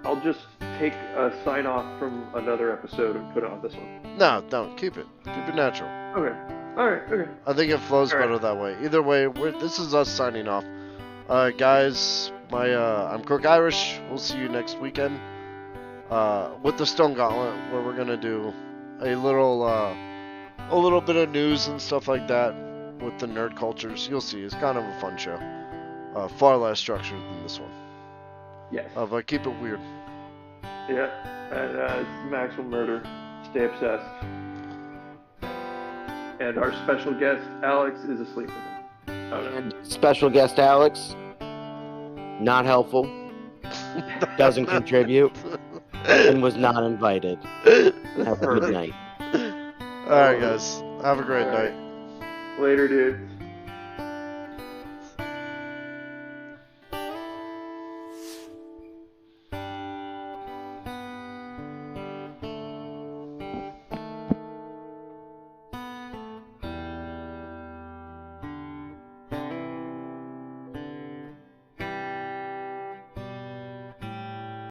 I'll just take a sign off from another episode and put it on this one. No, don't. Keep it. Keep it natural. Okay. All right. Okay. I think it flows All right. better that way. Either way, this is us signing off. Guys, I'm Crook Irish. We'll see you next weekend with the Stone Gauntlet, where we're gonna do a little bit of news and stuff like that with the nerd cultures. You'll see. It's kind of a fun show. Far less structured than this one. Yes. But keep it weird. Yeah. And it's Maximum Murder. Stay obsessed. And our special guest Alex is asleep with him. Oh, no. And special guest Alex, not helpful, doesn't contribute, and was not invited. Have a good night. Alright, guys. Have a great All right. night. Later, dude.